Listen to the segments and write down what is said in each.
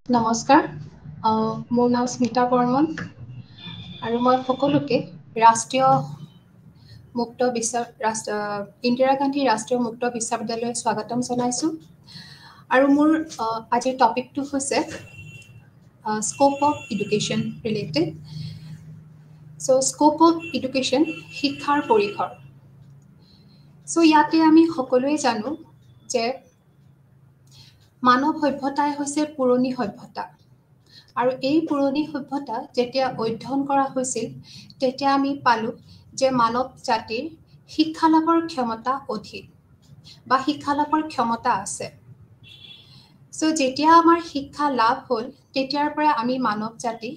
নমস্কাৰ, মোৰ নাম স্মিতা বৰ্মন আৰু মই সকলোকে ইন্দিৰা গান্ধী ৰাষ্ট্ৰীয় মুক্ত বিশ্ববিদ্যালয়ত স্বাগতম জনাইছোঁ। আৰু মোৰ আজিৰ টপিকটো হৈছে scope of education related. Scope of education শিক্ষাৰ পৰিসৰ। ইয়াতে আমি সকলোৱে জানো যে মানৱ সভ্যতাই হৈছে পুৰণি সভ্যতা। আৰু এই পুৰণি সভ্যতা যেতিয়া অধ্যয়ন কৰা হৈছিল তেতিয়া আমি পালোঁ যে মানৱ জাতিৰ শিক্ষা লাভৰ ক্ষমতা অধিক বা শিক্ষা লাভৰ ক্ষমতা আছে। যেতিয়া আমাৰ শিক্ষা লাভ হ'ল তেতিয়াৰ পৰা আমি মানৱ জাতি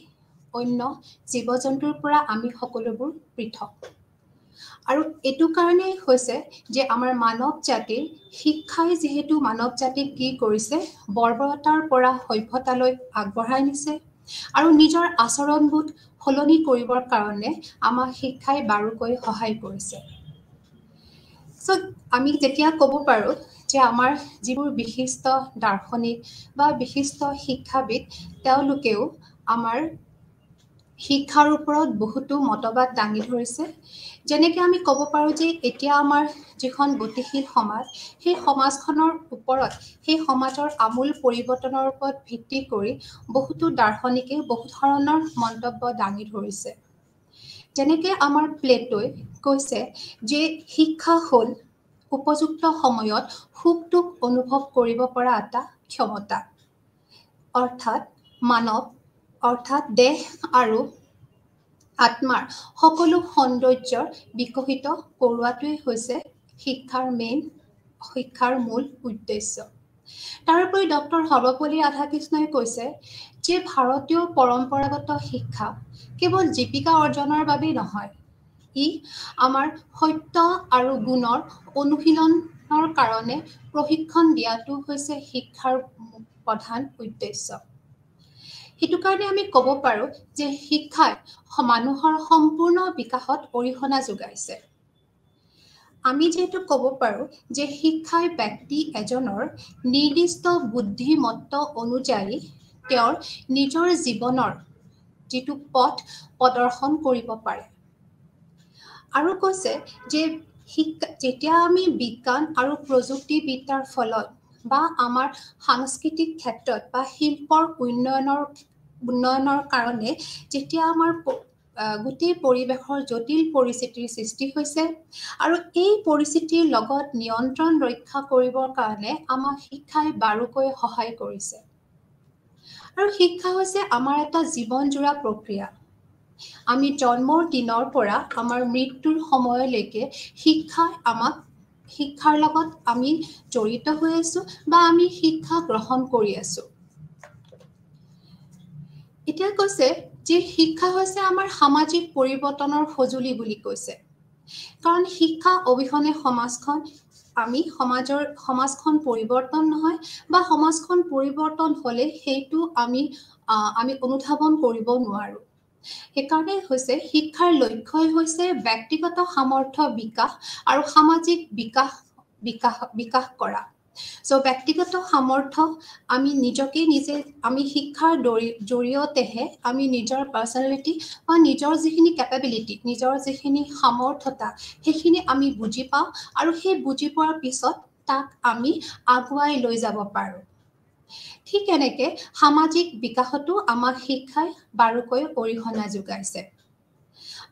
অন্য জীৱ জন্তুৰ পৰা আমি সকলোবোৰ পৃথক। আৰু এইটো কাৰণেই হৈছে যে আমাৰ মানৱ জাতিৰ শিক্ষাই যিহেতু মানৱ জাতিক কি কৰিছে বৰ্বৰতাৰ পৰা সভ্যতালৈ আগবঢ়াই নিছে আৰু নিজৰ আচৰণবোধ সলনি কৰিবৰ কাৰণে আমাক শিক্ষাই বাৰুকৈ সহায় কৰিছে। আমি যেতিয়া ক'ব পাৰোঁ যে আমাৰ যিবোৰ বিশিষ্ট দাৰ্শনিক বা বিশিষ্ট শিক্ষাবিদ তেওঁলোকেও আমাৰ শিক্ষাৰ ওপৰত বহুতো মতবাদ দাঙি ধৰিছে। যেনেকৈ আমি ক'ব পাৰোঁ যে এতিয়া আমাৰ যিখন গতিশীল সমাজ সেই সমাজখনৰ ওপৰত সেই সমাজৰ আমূল পৰিৱৰ্তনৰ ওপৰত ভিত্তি কৰি বহুতো দাৰ্শনিকে বহুত ধৰণৰ মন্তব্য দাঙি ধৰিছে। যেনেকৈ আমাৰ প্লেটোই কৈছে যে শিক্ষা হ'ল উপযুক্ত সময়ত সুখ-দুখ অনুভৱ কৰিব পৰা এটা ক্ষমতা। অৰ্থাৎ দেহ আৰু আত্মাৰ সকলো সৌন্দৰ্যৰ বিকশিত কৰোৱাটোৱেই হৈছে শিক্ষাৰ মূল উদ্দেশ্য। তাৰোপৰি ডক্টৰ সৰ্বপল্লী ৰাধাকৃষ্ণই কৈছে যে ভাৰতীয় পৰম্পৰাগত শিক্ষা কেৱল জীৱিকা অৰ্জনৰ বাবেই নহয়, ই আমাৰ সত্য আৰু গুণৰ অনুশীলনৰ কাৰণে প্ৰশিক্ষণ দিয়াটো হৈছে শিক্ষাৰ প্ৰধান উদ্দেশ্য। সেইটো কাৰণে আমি ক'ব পাৰোঁ যে শিক্ষাই মানুহৰ সম্পূৰ্ণ বিকাশত অৰিহণা যোগাইছে। আমি যিহেতু ক'ব পাৰোঁ যে শিক্ষাই ব্যক্তি এজনৰ নিৰ্দিষ্ট বুদ্ধিমত্ত অনুযায়ী তেওঁৰ নিজৰ জীৱনৰ যিটো পথ প্ৰদৰ্শন কৰিব পাৰে। আৰু কৈছে যে যেতিয়া আমি বিজ্ঞান আৰু প্ৰযুক্তিবিদ্যাৰ ফলত বা আমাৰ সাংস্কৃতিক ক্ষেত্ৰত বা শিল্পৰ উন্নয়নৰ কাৰণে যেতিয়া আমাৰ গোটেই পৰিৱেশৰ জটিল পৰিস্থিতিৰ সৃষ্টি হৈছে আৰু এই পৰিস্থিতিৰ লগত নিয়ন্ত্ৰণ ৰক্ষা কৰিবৰ কাৰণে আমাক শিক্ষাই বাৰুকৈ সহায় কৰিছে। আৰু শিক্ষা হৈছে আমাৰ এটা জীৱনজোৰা প্ৰক্ৰিয়া। আমি জন্মৰ দিনৰ পৰা আমাৰ মৃত্যুৰ সময়লৈকে শিক্ষাৰ লগত আমি জড়িত হৈ আছোঁ বা আমি শিক্ষা গ্ৰহণ কৰি আছোঁ। এতিয়া কৈছে যে শিক্ষা হৈছে আমাৰ সামাজিক পৰিৱৰ্তনৰ সঁজুলি বুলি কৈছে। কাৰণ শিক্ষা অবিহনে সমাজখন পৰিৱৰ্তন নহয় বা সমাজখন পৰিৱৰ্তন হ'লে সেইটো আমি অনুধাৱন কৰিব নোৱাৰোঁ। সেইকাৰণে হৈছে শিক্ষাৰ লক্ষ্যই হৈছে ব্যক্তিগত সামৰ্থ্য বিকাশ আৰু সামাজিক বিকাশ কৰা। ব্যক্তিগত সামৰ্থ্য আমি শিক্ষাৰ জৰিয়তেহে আমি নিজৰ পাৰ্চনেলিটি বা নিজৰ যিখিনি কেপেবিলিটি, নিজৰ যিখিনি সামৰ্থ্যতা সেইখিনি আমি বুজি পাওঁ আৰু সেই বুজি পোৱাৰ পিছত তাক আমি আগুৱাই লৈ যাব পাৰোঁ। ঠিক এনেকে সামাজিক বিকাশতো আমাক শিক্ষাই বাৰুকৈ অৰিহণা যোগাইছে।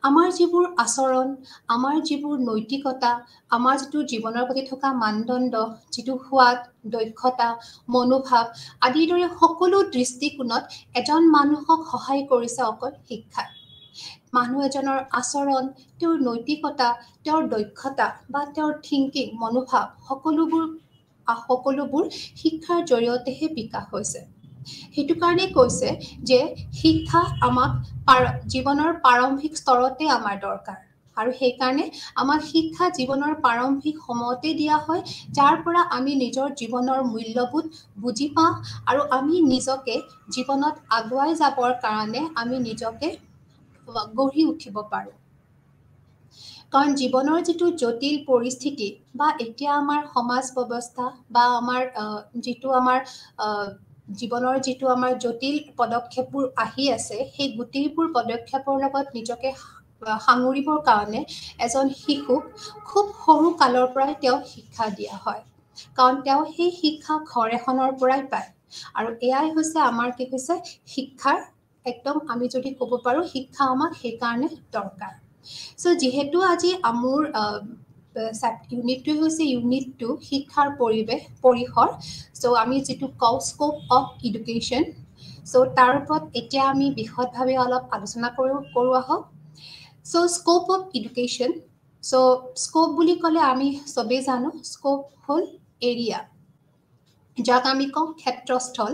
আমাৰ যিবোৰ আচৰণ, আমাৰ যিবোৰ নৈতিকতা, আমাৰ যিটো জীৱনৰ প্ৰতি থকা মানদণ্ড, যিটো সোৱাদ, দক্ষতা, মনোভাৱ আদিৰ দৰে সকলো দৃষ্টিকোণত এজন মানুহক সহায় কৰিছে অকল শিক্ষাই। মানুহ এজনৰ আচৰণ, তেওঁৰ নৈতিকতা, তেওঁৰ দক্ষতা বা তেওঁৰ থিংকিং, মনোভাৱ সকলোবোৰ শিক্ষাৰ জৰিয়তেহে বিকাশ হৈছে। সেইটো কাৰণে কৈছে যে শিক্ষা আমাক জীৱনৰ প্ৰাৰম্ভিক স্তৰতে আমাৰ দৰকাৰ। আৰু সেইকাৰণে আমাক শিক্ষা জীৱনৰ প্ৰাৰম্ভিক সময়তে দিয়া হয়, যাৰ পৰা আমি নিজৰ জীৱনৰ মূল্যবোধ বুজি পাওঁ আৰু আমি নিজকে জীৱনত আগুৱাই যাবৰ কাৰণে আমি নিজকে গঢ়ি উঠিব পাৰোঁ। কাৰণ জীৱনৰ যিটো জটিল পৰিস্থিতি বা এতিয়া আমাৰ সমাজ ব্যৱস্থা বা আমাৰ যিটো আমাৰ জীৱনৰ যিটো আমাৰ জটিল পদক্ষেপবোৰ আহি আছে সেই গোটেইবোৰ পদক্ষেপৰ লগত নিজকে সাঙুৰিবৰ কাৰণে এজন শিশুক খুব সৰু কালৰ পৰাই তেওঁ শিক্ষা দিয়া হয় কাৰণ তেওঁ সেই শিক্ষা ঘৰ এখনৰ পৰাই পায় আৰু এয়াই হৈছে আমাৰ কি হৈছে শিক্ষাৰ একদম আমি যদি ক'ব পাৰো শিক্ষা আমাক সেইকাৰণে দৰকাৰ সো যেহেতু আজি মোৰ ইউনিটটো হৈছে ইউনিট 2 শিক্ষাৰ পৰিসৰ সো আমি যেটো কও স্কোপ অফ এডুকেশ্যন সো তাৰ ওপৰত এতিয়া আমি বিশদভাৱে অলপ আলোচনা কৰো আহক so scope of education so scope বুলি ক'লে আমি সবে জানো স্কোপ হল এৰিয়া যাক আমি কওঁ ক্ষেত্ৰস্থল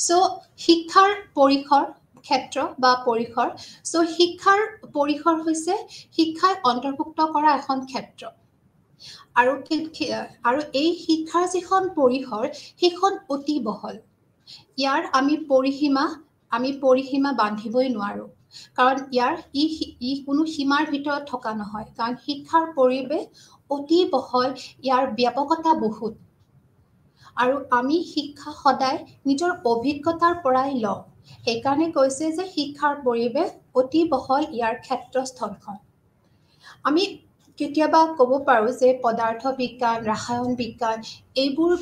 সো শিক্ষাৰ পৰিসৰ ক্ষেত্ৰ বা পৰিসৰ সো শিক্ষাৰ পৰিসৰ হৈছে শিক্ষাই অন্তৰ্ভুক্ত কৰা এখন ক্ষেত্ৰ আৰু এই শিক্ষাৰ যিখন পৰিসৰ সেইখন অতি বহল ইয়াৰ আমি পৰিসীমা বান্ধিবই নোৱাৰো কাৰণ ইয়াৰ ই কোনো সীমাৰ ভিতৰত থকা নহয় কাৰণ শিক্ষাৰ পৰিৱেশ অতি বহল ইয়াৰ ব্যাপকতা বহুত আৰু আমি শিক্ষা সদায় নিজৰ অভিজ্ঞতাৰ পৰাই লওঁ সেইকাৰণে কৈছে যে শিক্ষাৰ পৰিৱেশ অতি বহল ইয়াৰ ক্ষেত্ৰস্থলখন আমি কেতিয়াবা ক'ব পাৰো যে পদাৰ্থ বিজ্ঞান ৰসায়ন বিজ্ঞান এইবোৰ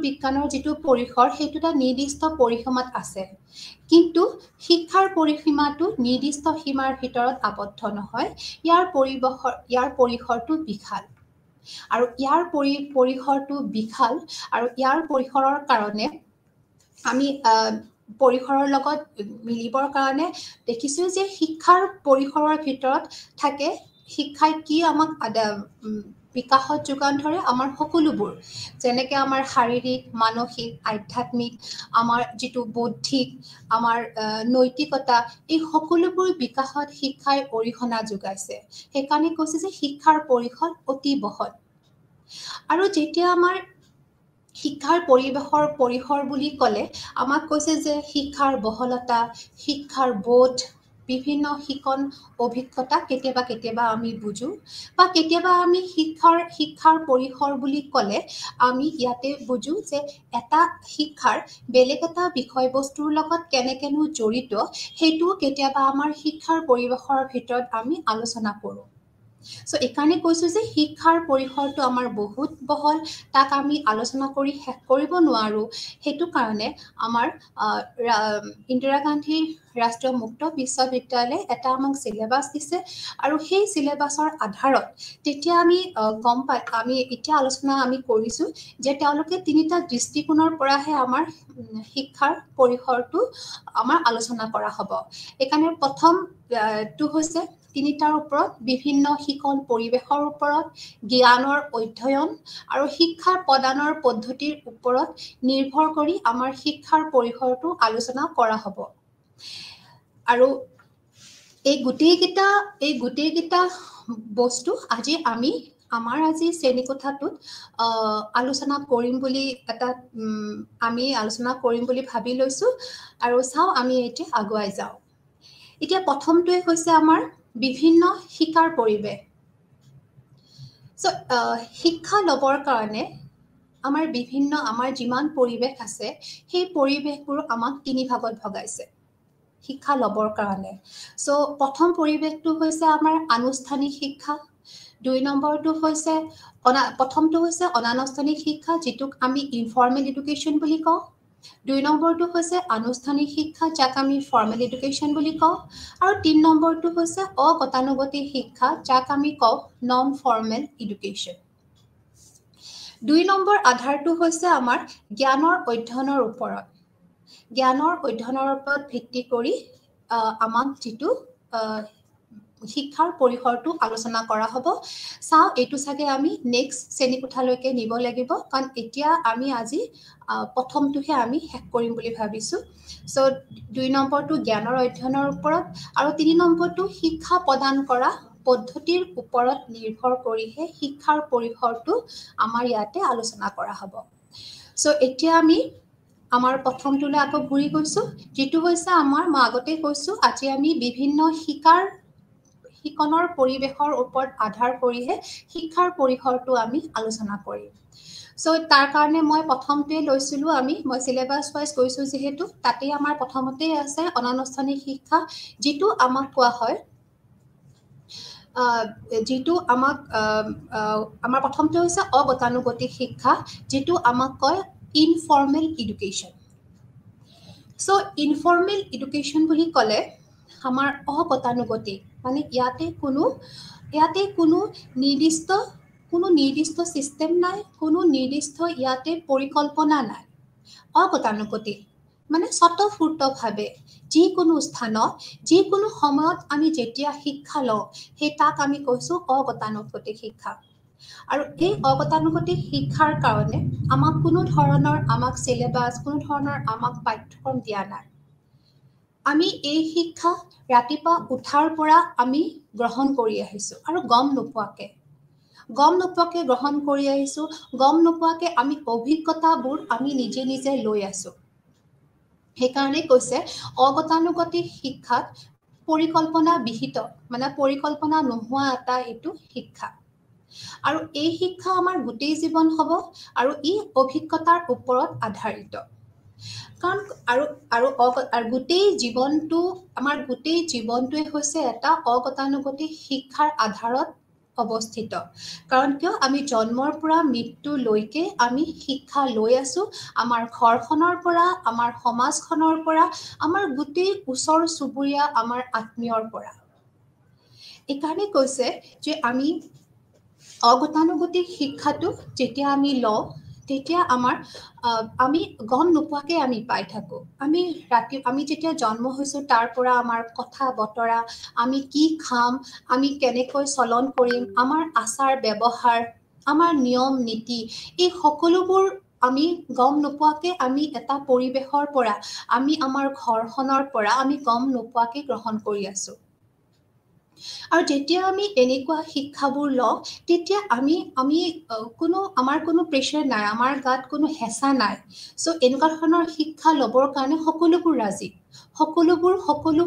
বিজ্ঞানৰ যিটো পৰিসৰ সেইটো এটা নিৰ্দিষ্ট পৰিসীমাত আছে কিন্তু শিক্ষাৰ পৰিসীমাটো নিৰ্দিষ্ট সীমাৰ ভিতৰত আবদ্ধ নহয় ইয়াৰ পৰিসৰটো বিশাল আৰু ইয়াৰ পৰিসৰটো বিশাল আৰু ইয়াৰ পৰিসৰৰ কাৰণে আমি পৰিসৰৰ লগত মিলিবৰ কাৰণে দেখিছো যে শিক্ষাৰ পৰিসৰৰ ভিতৰত থাকে শিক্ষাই কি আমাক বিকাশত যোগান ধৰে আমাৰ সকলোবোৰ যেনেকৈ আমাৰ শাৰীৰিক মানসিক আধ্যাত্মিক আমাৰ যিটো বৌদ্ধিক আমাৰ নৈতিকতা এই সকলোবোৰ বিকাশত শিক্ষাই অৰিহণা যোগাইছে সেইকাৰণে কৈছে যে শিক্ষাৰ পৰিসৰ অতি বহল আৰু যেতিয়া আমাৰ শিক্ষাৰ পৰিসৰ বুলি ক'লে আমাক কৈছে যে শিক্ষাৰ বহলতা শিক্ষাৰ বোধ বিভিন্ন শিকন অভিজ্ঞতা কেতিয়াবা আমি বুজো বা কেতিয়াবা আমি শিক্ষাৰ পৰিসৰ বুলি ক'লে আমি ইয়াতে বুজো যে এটা শিক্ষাৰ বেলেগ এটা বিষয়বস্তুৰ লগত কেনেকেনো জড়িত সেইটো কেতিয়াবা আমাৰ শিক্ষাৰ পৰিৱেশৰ ভিতৰত আমি আলোচনা কৰোঁ সো এইকাৰণে কৈছো যে শিক্ষাৰ পৰিসৰটো আমাৰ বহুত বহল তাক আমি আলোচনা কৰি শেষ কৰিব নোৱাৰো সেইটো কাৰণে আমাৰ ইন্দিৰা গান্ধী ৰাষ্ট্ৰীয় মুক্ত বিশ্ববিদ্যালয়ে এটা আমাক সিলেবাস দিছে আৰু সেই সিলেবাসৰ আধাৰত তেতিয়া আমি গম পাই আমি এতিয়া আলোচনা আমি কৰিছো যে তেওঁলোকে তিনিটা দৃষ্টিকোণৰ পৰাহে আমাৰ শিক্ষাৰ পৰিসৰটো আমাৰ আলোচনা কৰা হ'ব এইকাৰণে প্ৰথমটো হৈছে তিনিটাৰ ওপৰত বিভিন্ন শিকন পৰিৱেশৰ ওপৰত জ্ঞানৰ অধ্যয়ন আৰু শিক্ষাৰ প্ৰদানৰ পদ্ধতিৰ ওপৰত নিৰ্ভৰ কৰি আমাৰ শিক্ষাৰ পৰিসৰটো আলোচনা কৰা হ'ব আৰু এই গোটেইকেইটা বস্তু আজি আমাৰ শ্ৰেণীকোঠাটোত আলোচনা কৰিম বুলি ভাবি লৈছো আৰু চাও আমি এতিয়া আগুৱাই যাওঁ এতিয়া প্ৰথমটোৱে হৈছে আমাৰ বিভিন্ন শিকাৰ পৰিৱেশ সো শিক্ষা লবৰ কাৰণে আমাৰ যিমান পৰিৱেশ আছে সেই পৰিৱেশবোৰ আমাক তিনি ভাগত ভগাইছে শিক্ষা লবৰ কাৰণে সো প্ৰথম পৰিৱেশটো হৈছে আমাৰ আনুষ্ঠানিক শিক্ষা দুই নম্বৰটো হৈছে প্ৰথমটো হৈছে অনানুষ্ঠানিক শিক্ষা যিটোক আমি ইনফৰ্মেল এডুকেশ্যন বুলি কওঁ দুই নম্বৰটো হৈছে আনুষ্ঠানিক শিক্ষা যাক আমি ফৰ্মেল এডুকেশ্যন বুলি কওঁ আৰু তিন নম্বৰটো হৈছে অগতানুগতিক শিক্ষা যাক আমি কওঁ নন ফৰ্মেল এডুকেশ্যন দুই নম্বৰ আধাৰটো হৈছে আমাৰ জ্ঞানৰ অধ্যয়নৰ ওপৰত ভিত্তি কৰি আমাক যিটো শিক্ষাৰ পৰিসৰটো আলোচনা কৰা হ'ব চাও এইটো চাগে আমি নেক্সট শ্ৰেণীকোঠালৈকে নিব লাগিব কাৰণ এতিয়া আমি আজি প্ৰথমটোহে আমি শেষ কৰিম বুলি ভাবিছো সো দুই নম্বৰটো জ্ঞানৰ অধ্যয়নৰ ওপৰত আৰু তিনি নম্বৰটো শিক্ষা প্ৰদান কৰা পদ্ধতিৰ ওপৰত নিৰ্ভৰ কৰিহে শিক্ষাৰ পৰিসৰটো আমাৰ ইয়াতে আলোচনা কৰা হ'ব সো এতিয়া আমি আমাৰ প্ৰথমটোলৈ আকৌ ঘূৰি গৈছো যেটো হৈছে মই আগতে কৈছো আজি আমি বিভিন্ন শিকনৰ পৰিৱেশৰ ওপৰত আধাৰ কৰিহে শিক্ষাৰ পৰিসৰটো আমি আলোচনা কৰিম সো তাৰ কাৰণে মই প্ৰথমতে লৈছিলো মই সিলেবাস ওয়াইজ কৈছো যেহেতু তাতে আমাৰ প্ৰথমতে আছে অনানুষ্ঠানিক শিক্ষা যেটো আমাক কোৱা হয় যেটো আমাক আমাৰ প্ৰথমতে হৈছে অগতানুগতিক শিক্ষা যেটো আমাক কয় informal education so informal education বুলি ক'লে আমাৰ অগতানুগতিক মানে ইয়াতে কোনো নিৰ্দিষ্ট সিস্টেম নাই কোনো নিৰ্দিষ্ট ইয়াতে পৰিকল্পনা নাই অগতানুগতিক মানে স্বতঃস্ফূৰ্তভাৱে যিকোনো স্থানত যিকোনো সময়ত আমি যেতিয়া শিক্ষা লওঁ সেই তাক আমি কৈছো অগতানুগতিক শিক্ষা আৰু এই অগতানুগতিক শিক্ষাৰ কাৰণে আমাক কোনো ধৰণৰ আমাক সিলেবাস কোনো ধৰণৰ আমাক পাঠ্যক্ৰম দিয়া নাই আমি এই শিক্ষা ৰাতিপুৱা উঠাৰ পৰা আমি গ্ৰহণ কৰি আহিছো আৰু গম নোপোৱাকে গ্ৰহণ কৰি আহিছো গম নোপোৱাকে আমি অভিজ্ঞতাবোৰ আমি নিজে নিজে লৈ আছো সেইকাৰণে কৈছে অগতানুগতিক শিক্ষাত পৰিকল্পনা বিহিত মানে পৰিকল্পনা নোহোৱা এটা এইটো শিক্ষা আৰু এই শিক্ষা আমাৰ গোটেই জীৱন হ'ব আৰু ই অভিজ্ঞতাৰ ওপৰত আধাৰিত কাৰণ আৰু গোটেই জীৱনটোৱে হৈছে এটা অগতানুগতিক শিক্ষাৰ আধাৰত অৱস্থিত কাৰণ কিয় আমি জন্মৰ পৰা মৃত্যুলৈকে আমি শিক্ষা লৈ আছো আমাৰ ঘৰখনৰ পৰা আমাৰ সমাজখনৰ পৰা আমাৰ গোটেই ওচৰ চুবুৰীয়া আমাৰ আত্মীয়ৰ পৰা এইকাৰণে কৈছে যে আমি অগতানুগতিক শিক্ষাটো যেতিয়া আমি লওঁ তেতিয়া আমি গম নোপোৱাকে আমি পাই থাকো আমি যেতিয়া জন্ম হৈছো তাৰ পৰা আমাৰ কথা বতৰা আমি কি খাম আমি কেনেকৈ চলন কৰিম আমাৰ আচাৰ ব্যৱহাৰ আমাৰ নিয়ম নীতি এই সকলোবোৰ আমি গম নোপোৱাকে আমি এটা পৰিবেশৰ পৰা আমি আমাৰ ঘৰখনৰ পৰা আমি গম নোপোৱাকে গ্ৰহণ কৰি আছো আৰু যেতিয়া আমি এনেকুৱা শিক্ষাবোৰ লওঁ তেতিয়া আমাৰ কোনো প্ৰেছাৰ নাই আমাৰ গাত কোনো হেঁচা নাই সো এনেকুৱা ধৰণৰ শিক্ষা ল'বৰ কাৰণে সকলো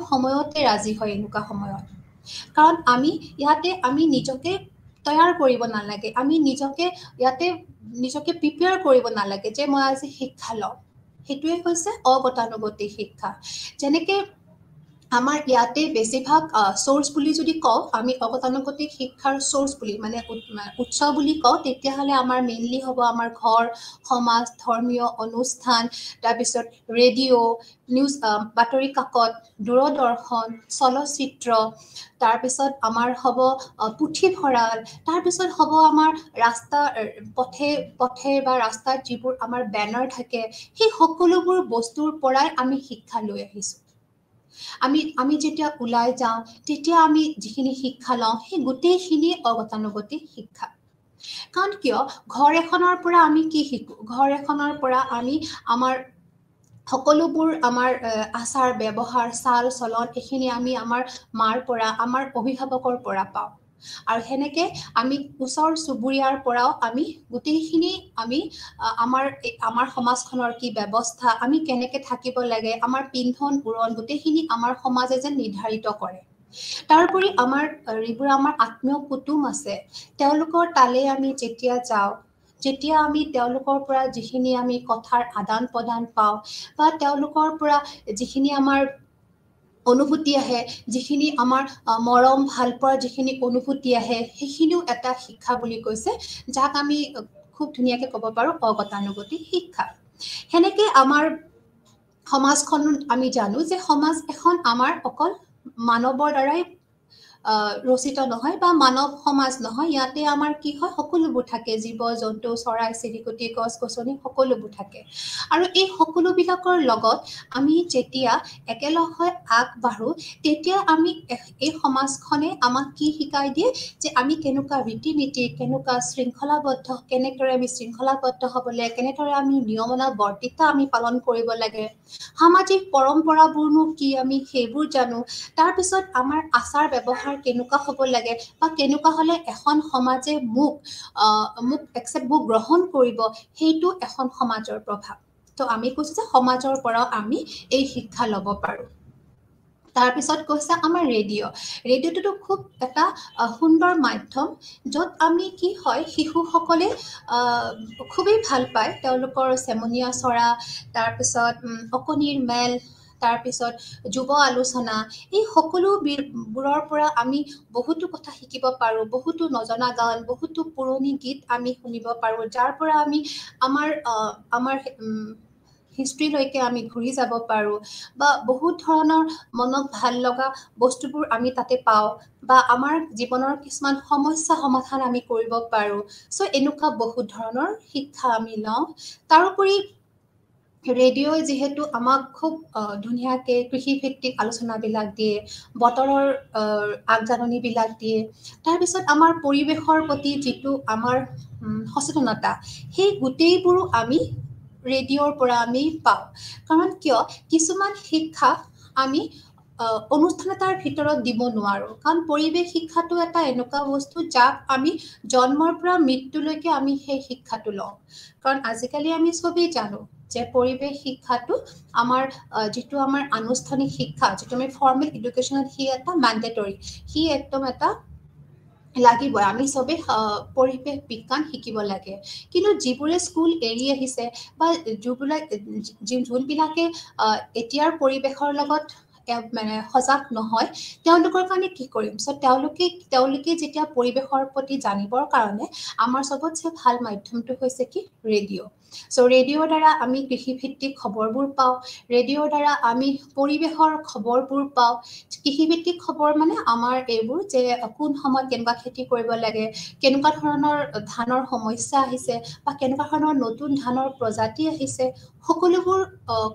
সময়তে ৰাজি হয় এনেকুৱা সময়ত কাৰণ আমি নিজকে তৈয়াৰ কৰিব নালাগে আমি নিজকে প্ৰিপেয়াৰ কৰিব নালাগে যে মই আজি শিক্ষা লওঁ সেইটোৱে হৈছে অগতানুগতিক শিক্ষা যেনেকে আমাৰ ইয়াতে বেছিভাগ সোৰ্স বুলি যদি কওঁ আমি অগতানুগতিক শিক্ষাৰ সোৰ্স বুলি মানে উৎস বুলি কওঁ তেতিয়াহ'লে আমাৰ মেইনলি হ'ব আমাৰ ঘৰ সমাজ ধৰ্মীয় অনুষ্ঠান তাৰপিছত ৰেডিঅ' নিউজ বাতৰি কাকত দূৰদৰ্শন চলচ্চিত্ৰ তাৰপিছত আমাৰ হ'ব পুথিভঁৰাল তাৰপিছত হ'ব আমাৰ পথে বা ৰাস্তাত যিবোৰ আমাৰ বেনাৰ থাকে সেই সকলোবোৰ বস্তুৰ পৰাই আমি শিক্ষা লৈ আহিছো আমি যেতিয়া ওলাই যাওঁ তেতিয়া আমি যিখিনি শিক্ষা লওঁ সেই গোটেইখিনি অগতানুগতিক শিক্ষা কাৰণ কিয় ঘৰ এখনৰ পৰা আমি কি শিকো ঘৰ এখনৰ পৰা আমি আমাৰ সকলোবোৰ আমাৰ আচাৰ ব্যৱহাৰ চাল চলন এইখিনি আমি আমাৰ মাৰ পৰা আমাৰ অভিভাৱকৰ পৰা পাওঁ আৰু হেনেকে আমি ওচৰ চুবুৰীয়াৰ পৰাও আমি গোটেইখিনি আমি আমাৰ সমাজখনৰ কি ব্যৱস্থা আমি কেনেকে থাকিব লাগে আমাৰ পিন্ধন উৰণ গোটেইখিনি আমাৰ সমাজে যেন নিৰ্ধাৰিত কৰে তাৰোপৰি যিবোৰ আমাৰ আত্মীয় কুটুম আছে তেওঁলোকৰ তালে আমি যেতিয়া আমি তেওঁলোকৰ পৰা যিখিনি আমি কথাৰ আদান প্ৰদান পাওঁ বা তেওঁলোকৰ পৰা যিখিনি আমাৰ অনুভূতি আহে যিখিনি আমাৰ মৰম ভাল পোৱাৰ যিখিনি অনুভূতি আহে সেইখিনিও এটা শিক্ষা বুলি কৈছে যাক আমি খুব ধুনীয়াকে ক'ব পাৰো অগতানুগতিক শিক্ষা হেনেকে আমাৰ সমাজখন আমি জানো যে সমাজ এখন আমাৰ অকল মানৱৰ দ্বাৰাই ৰচিত নহয় বা মানৱ সমাজ নহয় ইয়াতে আমাৰ কি হয় সকলোবোৰ থাকে জীৱ জন্তু চৰাই চিৰিকটি গছ গছনি সকলোবোৰ থাকে আৰু এই সকলোবিলাকৰ লগত আমি যেতিয়া একেলগ হৈ আগবাঢ়ো তেতিয়া আমি এই সমাজখনে আমাক কি শিকাই দিয়ে যে আমি কেনেকুৱা ৰীতি নীতি কেনেকুৱা কেনেদৰে আমি শৃংখলাবদ্ধ হ'ব লাগে কেনেদৰে আমি নিয়মনাবৰ্তিতা আমি পালন কৰিব লাগে সামাজিক পৰম্পৰাবোৰনো কি আমি সেইবোৰ জানো তাৰপিছত আমাৰ আচাৰ ব্যৱহাৰ কেনেকুৱা হ'ব লাগে বা কেনেকুৱা হ'লে এখন সমাজে মোক গ্ৰহণ কৰিব সেইটো এখন সমাজৰ প্ৰভাৱ তো আমি কৈছো যে সমাজৰ পৰাও আমি এই শিক্ষা ল'ব পাৰো তাৰপিছত কৈছে আমাৰ ৰেডিঅ'টোতো খুব এটা সুন্দৰ মাধ্যম য'ত আমি কি হয় শিশুসকলে খুবেই ভাল পায় তেওঁলোকৰ চেমনীয়া চৰা তাৰপিছত অকণিৰ মেল তাৰপিছত যুৱ আলোচনা এই সকলোবোৰৰ পৰা আমি বহুতো কথা শিকিব পাৰোঁ বহুতো নজনা গান বহুতো পুৰণি গীত আমি শুনিব পাৰোঁ যাৰ পৰা আমি আমাৰ হিষ্ট্ৰীলৈকে আমি ঘূৰি যাব পাৰোঁ বা বহুত ধৰণৰ মনত ভাল লগা বস্তুবোৰ আমি তাতে পাওঁ বা আমাৰ জীৱনৰ কিছুমান সমস্যা সমাধান আমি কৰিব পাৰোঁ চ' এনেকুৱা বহুত ধৰণৰ শিক্ষা আমি লওঁ তাৰোপৰি ৰেডিঅ'ই যিহেতু আমাক খুব ধুনীয়াকৈ কৃষিভিত্তিক আলোচনাবিলাক দিয়ে বতৰৰ আগজাননীবিলাক দিয়ে তাৰপিছত আমাৰ পৰিৱেশৰ প্ৰতি যিটো আমাৰ সচেতনতা সেই গোটেইবোৰো আমি ৰেডিঅ'ৰ পৰা আমি পাওঁ কাৰণ কিয় কিছুমান শিক্ষা আমি অনুষ্ঠান এটাৰ ভিতৰত দিব নোৱাৰোঁ কাৰণ পৰিৱেশ শিক্ষাটো এটা এনেকুৱা বস্তু যাক আমি জন্মৰ পৰা মৃত্যুলৈকে আমি সেই শিক্ষাটো লওঁ কাৰণ আজিকালি আমি চবেই জানো যে পৰিৱেশ শিক্ষাটো আমাৰ যিটো আমাৰ আনুষ্ঠানিক শিক্ষা যিটো আমি ফৰ্মেল এডুকেশ্যনত সি এটা মেণ্ডেটৰী সি একদম এটা লাগিবই আমি চবেই পৰিৱেশ বিজ্ঞান শিকিব লাগে কিন্তু যিবোৰে স্কুল এৰি আহিছে বা যোনবিলাকে এতিয়াৰ পৰিৱেশৰ লগত মানে সজাগ নহয় তেওঁলোকৰ কাৰণে কি কৰিম চ' তেওঁলোকে যেতিয়া পৰিৱেশৰ প্ৰতি জানিবৰ কাৰণে আমাৰ চবতছে ভাল মাধ্যমটো হৈছে কি ৰেডিঅ' চ' ৰেডিঅ'ৰ দ্বাৰা আমি কৃষিভিত্তিক খবৰবোৰ পাওঁ ৰেডিঅ'ৰ দ্বাৰা আমি পৰিৱেশৰ খবৰবোৰ পাওঁ কৃষিভিত্তিক খবৰ মানে আমাৰ এইবোৰ যে কোন সময়ত কেনেকুৱা খেতি কৰিব লাগে কেনেকুৱা ধৰণৰ ধানৰ সমস্যা আহিছে বা কেনেকুৱা ধৰণৰ নতুন ধানৰ প্ৰজাতি আহিছে সকলোবোৰ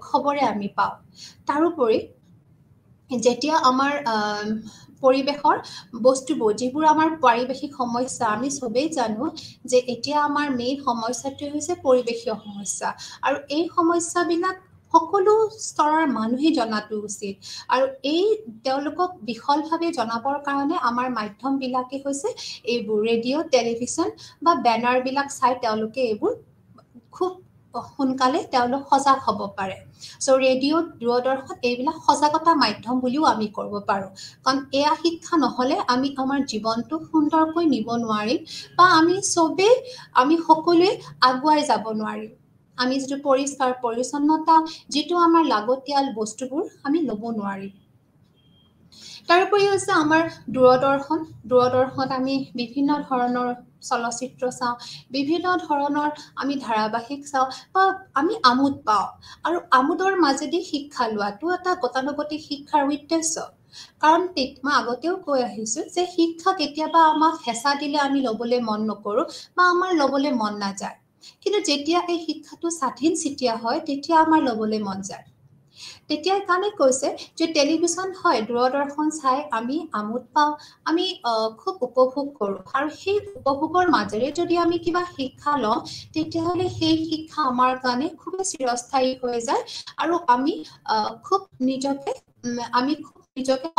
খবৰে আমি পাওঁ তাৰোপৰি যেতিয়া আমাৰ পৰিৱেশৰ বস্তুবোৰ যিবোৰ আমাৰ পাৰিৱেশিক সমস্যা আমি চবেই জানো যে এতিয়া আমাৰ মেইন সমস্যাটোৱে হৈছে পৰিৱেশীয় সমস্যা আৰু এই সমস্যাবিলাক সকলো স্তৰৰ মানুহে জনাটো উচিত আৰু তেওঁলোকক বিশলভাৱে জনাবৰ কাৰণে আমাৰ মাধ্যমবিলাকে হৈছে এইবোৰ ৰেডিঅ' টেলিভিছন বা বেনাৰবিলাক চাই তেওঁলোকে এইবোৰ খুব সোনকালে তেওঁলোক সজাগ হ'ব পাৰে চ' ৰেডিঅ' দূৰদৰ্শন এইবিলাক সজাগতা মাধ্যম বুলিও আমি কৰিব পাৰোঁ কাৰণ এয়া শিক্ষা নহ'লে আমি আমাৰ জীৱনটো সুন্দৰকৈ নিব নোৱাৰিম বা আমি সকলোৱে আগুৱাই যাব নোৱাৰিম আমি যিটো পৰিষ্কাৰ পৰিচ্ছন্নতা যিটো আমাৰ লাগতিয়াল বস্তুবোৰ আমি ল'ব নোৱাৰিম তাৰোপৰি হৈছে আমাৰ দূৰদৰ্শনত আমি বিভিন্ন ধৰণৰ চলচ্চিত্ৰ চাওঁ বিভিন্ন ধৰণৰ আমি ধাৰাবাহিক চাওঁ বা আমি আমোদ পাওঁ আৰু আমোদৰ মাজেদি শিক্ষা লোৱাটো এটা গতানুগতিক শিক্ষাৰ উদ্দেশ্য কাৰণ মই আগতেও কৈ আহিছোঁ যে শিক্ষা কেতিয়াবা আমাক হেঁচা দিলে আমি ল'বলৈ মন নকৰোঁ বা আমাৰ ল'বলৈ মন নাযায় কিন্তু যেতিয়া এই শিক্ষাটো স্বাধীন চিতিয়া হয় তেতিয়া আমাৰ ল'বলৈ মন যায় তেতিয়া কাৰণে কৈছে যে টেলিভিছন হয় দূৰদৰ্শন চাই আমি আমোদ পাওঁ আমি খুব উপভোগ কৰোঁ আৰু সেই উপভোগৰ মাজেৰে যদি আমি কিবা শিক্ষা লওঁ তেতিয়াহ'লে সেই শিক্ষা আমাৰ কাৰণে খুবেই চিৰস্থায়ী হৈ যায় আৰু আমি খুব নিজকে